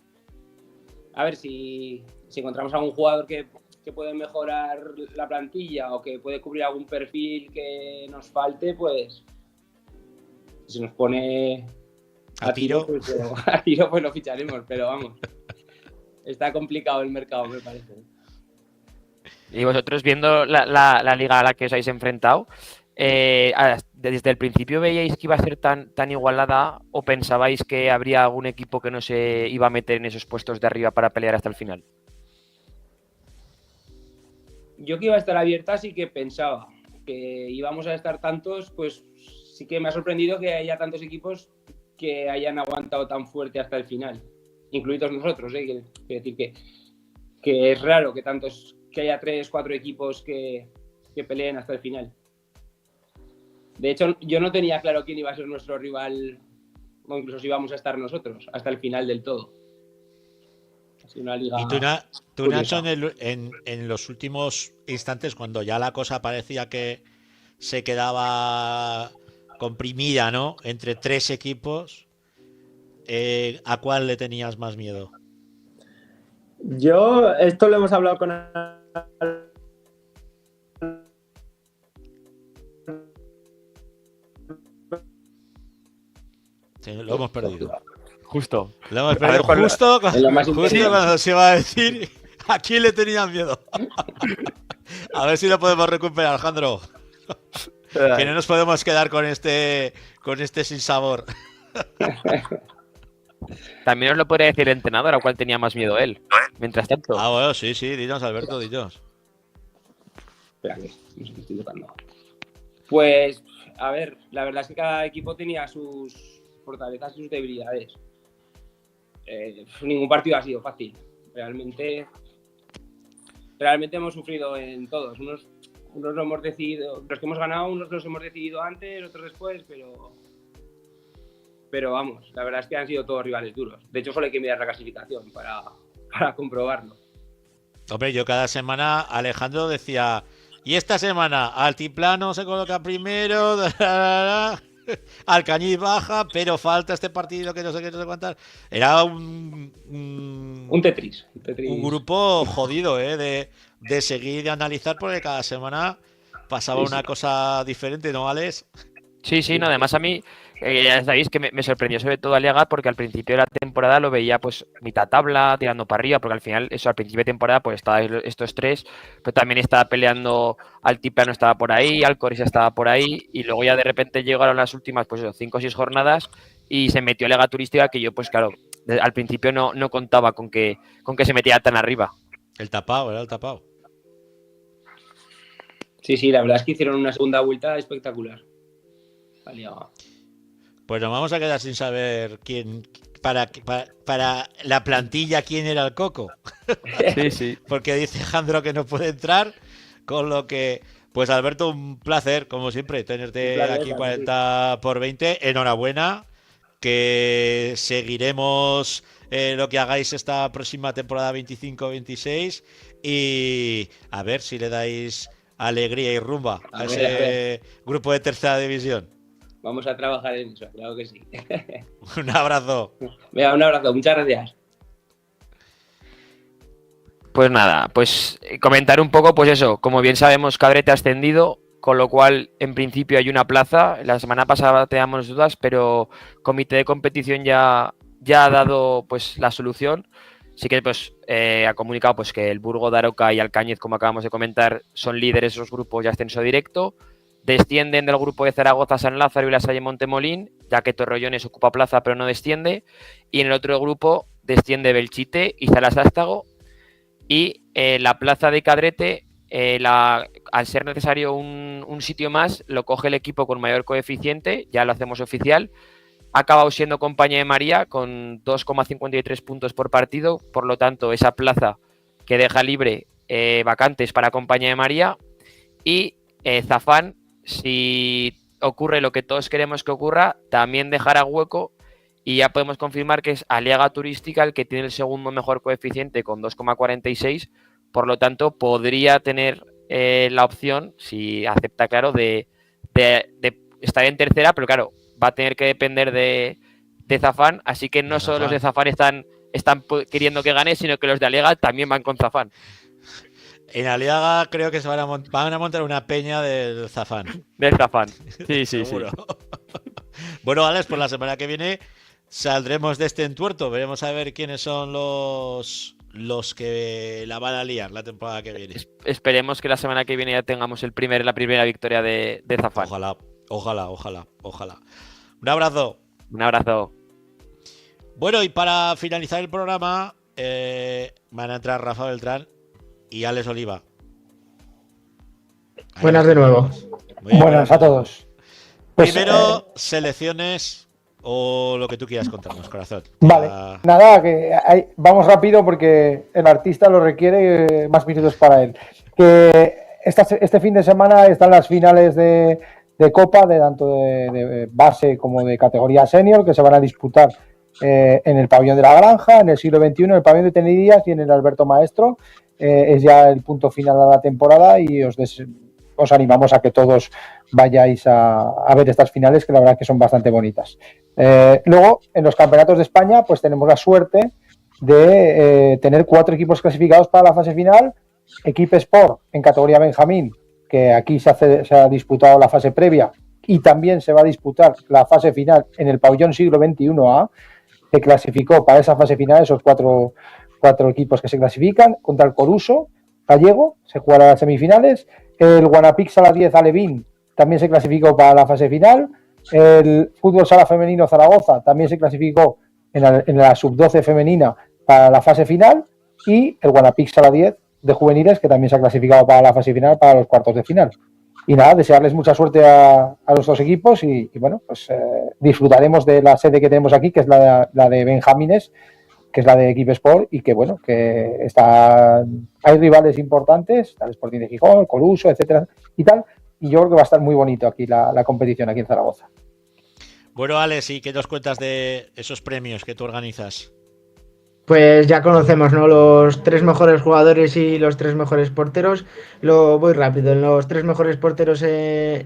A ver si encontramos algún jugador que puede mejorar la plantilla o que puede cubrir algún perfil que nos falte, pues si se nos pone a tiro pues lo ficharemos, pero vamos, está complicado el mercado, me parece. Y vosotros viendo la liga a la que os habéis enfrentado, ¿desde el principio veíais que iba a ser tan igualada o pensabais que habría algún equipo que no se iba a meter en esos puestos de arriba para pelear hasta el final? Yo que iba a estar abierta sí que pensaba que íbamos a estar tantos, pues sí que me ha sorprendido que haya tantos equipos que hayan aguantado tan fuerte hasta el final, incluidos nosotros, quiero decir que es raro que haya 3-4 equipos que peleen hasta el final. De hecho, yo no tenía claro quién iba a ser nuestro rival, o incluso si íbamos a estar nosotros, hasta el final del todo. Una liga. Y tú Nacho, en los últimos instantes, cuando ya la cosa parecía que se quedaba comprimida, ¿no? Entre 3 equipos, ¿a cuál le tenías más miedo? Yo, esto lo hemos hablado con... Sí, lo hemos perdido. Justo. Lo hemos perdido justo cuando se iba a decir a quién le tenían miedo. A ver si lo podemos recuperar, Alejandro. Que no nos podemos quedar con este sinsabor. También os lo podría decir el entrenador, a cuál tenía más miedo él. Mientras tanto. Ah, bueno, sí, dinos, Alberto, dinos. Espera, que no sé qué estoy tocando. Pues, a ver, la verdad es que cada equipo tenía sus fortalezas y sus debilidades. Ningún partido ha sido fácil. Realmente hemos sufrido en todos. Unos lo hemos decidido, los que hemos ganado, unos los hemos decidido antes, otros después, pero vamos, la verdad es que han sido todos rivales duros. De hecho, solo hay que mirar la clasificación para comprobarlo. Hombre, yo cada semana, Alejandro decía, y esta semana Altiplano se coloca primero, Alcañiz baja, pero falta este partido que no sé qué, no sé cuántas. Era un Tetris. Un grupo jodido, de seguir y analizar, porque cada semana pasaba una cosa diferente, ¿no, Alex? Sí, no, además a mí, ya sabéis que me sorprendió sobre todo Aliaga, porque al principio de la temporada lo veía pues mitad tabla, tirando para arriba, porque al final, eso al principio de temporada pues estaba estos tres, pero también estaba peleando, Altiplano estaba por ahí, Alcoris estaba por ahí, y luego ya de repente llegaron las últimas pues 5 o 6 jornadas y se metió Liga Turística, que yo pues claro, al principio no contaba con que se metiera tan arriba. Era el tapado. Sí, la verdad es que hicieron una segunda vuelta espectacular. Pues nos vamos a quedar sin saber quién, para la plantilla, quién era el Coco. Sí. Porque dice Jandro que no puede entrar, con lo que, pues Alberto, un placer, como siempre, tenerte aquí 40x20. Enhorabuena, que seguiremos lo que hagáis esta próxima temporada 25-26 y a ver si le dais alegría y rumba a ese grupo de tercera división. Vamos a trabajar en eso, claro que sí. Un abrazo. Venga, un abrazo, muchas gracias. Pues nada, pues comentar un poco, pues eso, como bien sabemos, Cadrete ha ascendido, con lo cual en principio hay una plaza. La semana pasada teníamos dudas, pero comité de competición ya ha dado pues la solución. Sí que pues ha comunicado pues que el Burgo de Aroca y Alcañiz, como acabamos de comentar, son líderes de esos grupos de ascenso directo. Descienden del grupo de Zaragoza, San Lázaro y La Salle Montemolín, ya que Torrellones ocupa plaza pero no desciende. Y en el otro grupo desciende Belchite y Zalasástago. Y la plaza de Cadrete, al ser necesario un sitio más, lo coge el equipo con mayor coeficiente, ya lo hacemos oficial. Ha acabado siendo Compañía de María con 2,53 puntos por partido, por lo tanto esa plaza que deja libre vacantes para Compañía de María. Y Zafán, si ocurre lo que todos queremos que ocurra, también dejará hueco y ya podemos confirmar que es Aliaga Turística el que tiene el segundo mejor coeficiente con 2,46, por lo tanto podría tener la opción, si acepta, claro, de estar en tercera, pero claro, va a tener que depender de Zafán, así que no solo los de Zafán están queriendo que gane, sino que los de Aliaga también van con Zafán. En Aliaga creo que se van a montar una peña del Zafán. Del Zafán, sí. Seguro. Bueno, Alex, pues la semana que viene saldremos de este entuerto. Veremos a ver quiénes son los que la van a liar la temporada que viene. Esperemos que la semana que viene ya tengamos la primera victoria de Zafán. Ojalá. Un abrazo. Un abrazo. Bueno, y para finalizar el programa, van a entrar Rafa Beltrán y Alex Oliva. Buenas de nuevo. Buenas a todos. Pues, primero, selecciones o lo que tú quieras contarnos, corazón. Vale, nada, que vamos rápido porque el artista lo requiere, más minutos para él. Que este fin de semana están las finales de Copa, tanto de base como de categoría senior, que se van a disputar en el pabellón de la Granja, en el siglo XXI, en el pabellón de Tenerife y en el Alberto Maestro. Es ya el punto final a la temporada y os animamos a que todos vayáis a ver estas finales, que la verdad que son bastante bonitas. Luego, en los campeonatos de España, pues tenemos la suerte de tener 4 equipos clasificados para la fase final. Equipe Sport en categoría Benjamín, que aquí se ha disputado la fase previa y también se va a disputar la fase final en el pabellón siglo XXI-A. se clasificó para esa fase final, esos cuatro equipos que se clasifican, contra el Coruso Gallego, se jugará las semifinales. El Guanapix Sala 10 Alevín también se clasificó para la fase final. El Fútbol Sala Femenino Zaragoza también se clasificó en la sub-12 femenina para la fase final. Y el Guanapix Sala 10 de juveniles, que también se ha clasificado para la fase final, para los cuartos de final. Y nada, desearles mucha suerte a los dos equipos y bueno, pues disfrutaremos de la sede que tenemos aquí, que es la de Benjamines, que es la de Equipe Sport, y que bueno, que hay rivales importantes, está el Sporting de Gijón, el Coruso, etcétera y tal, y yo creo que va a estar muy bonito aquí la competición aquí en Zaragoza. Bueno, Alex, ¿y qué nos cuentas de esos premios que tú organizas? Pues ya conocemos, ¿no? Los 3 mejores jugadores y los 3 mejores porteros. Lo voy rápido. En los 3 mejores porteros,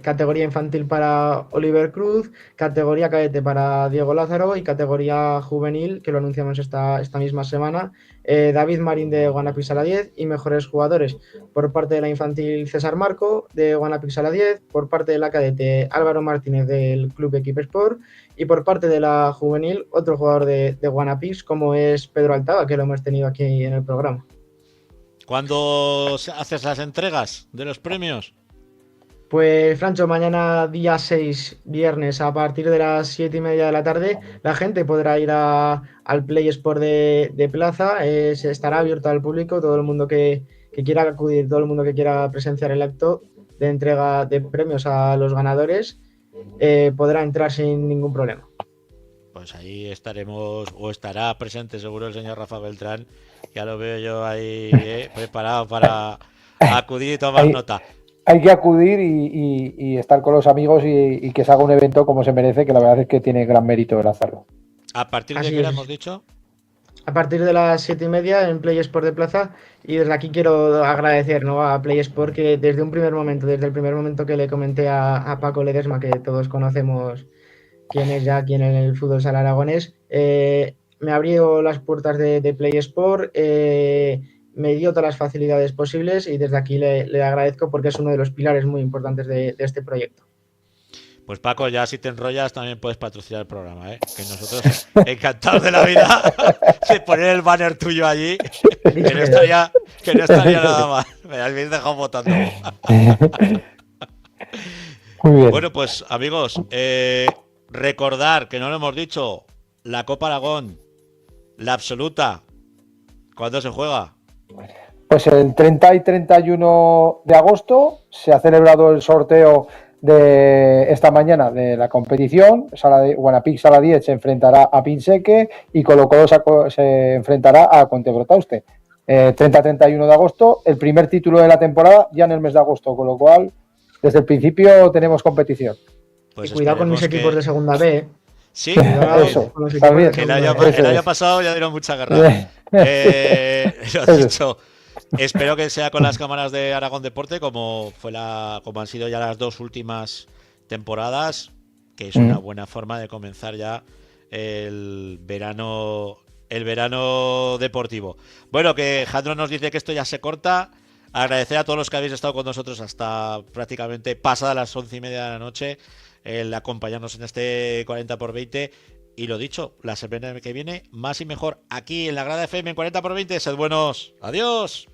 categoría infantil para Oliver Cruz, categoría cadete para Diego Lázaro y categoría juvenil, que lo anunciamos esta misma semana, David Marín de Guanapix Sala 10, y mejores jugadores por parte de la infantil César Marco de Guanapix Sala 10, por parte de la cadete Álvaro Martínez del Club Equipe Sport, y por parte de la juvenil, otro jugador de Guanapix, como es Pedro Altava, que lo hemos tenido aquí en el programa. ¿Cuándo haces las entregas de los premios? Pues, Francho, mañana día 6, viernes, a partir de las 7:30 de la tarde, la gente podrá ir al Play Sport de Plaza. Se estará abierto al público, todo el mundo que quiera acudir, todo el mundo que quiera presenciar el acto de entrega de premios a los ganadores, podrá entrar sin ningún problema. Pues ahí estaremos, o estará presente seguro el señor Rafa Beltrán, ya lo veo yo ahí preparado para acudir y tomar nota. Hay que acudir y estar con los amigos y que se haga un evento como se merece, que la verdad es que tiene gran mérito el hacerlo. ¿A partir de qué hora hemos dicho? A partir de las 7:30 en Play Sport de Plaza, y desde aquí quiero agradecer, ¿no?, a Play Sport, que desde el primer momento que le comenté a Paco Ledesma, que todos conocemos quién es ya aquí en el fútbol sala aragonés, me abrió las puertas de Play Sport, me dio todas las facilidades posibles, y desde aquí le agradezco, porque es uno de los pilares muy importantes de este proyecto. Pues Paco, ya si te enrollas también puedes patrocinar el programa, que nosotros encantados de la vida de poner el banner tuyo allí, que no estaría nada mal. Me habéis dejado votando. Muy bien. Bueno, pues amigos, recordar que no lo hemos dicho, la Copa Aragón, la absoluta, ¿cuándo se juega? Pues el 30 y 31 de agosto se ha celebrado el sorteo de esta mañana de la competición. Guanapix Sala 10 se enfrentará a Pinseque y Colo Colo se enfrentará a Conte Brotauste. 30-31 de agosto, el primer título de la temporada ya en el mes de agosto, con lo cual desde el principio tenemos competición. Pues y cuidado con mis equipos de segunda B. Sí, eso, el año pasado ya dieron mucha guerra. Lo dicho, espero que sea con las cámaras de Aragón Deporte, como han sido ya las 2 últimas temporadas, que es una buena forma de comenzar ya el verano deportivo. Bueno, que Jandro nos dice que esto ya se corta. Agradecer a todos los que habéis estado con nosotros hasta prácticamente pasadas las 11:30 de la noche, el acompañarnos en este 40x20. Y lo dicho, la semana que viene más y mejor aquí en la Grada FM en 40x20. Sed buenos. Adiós.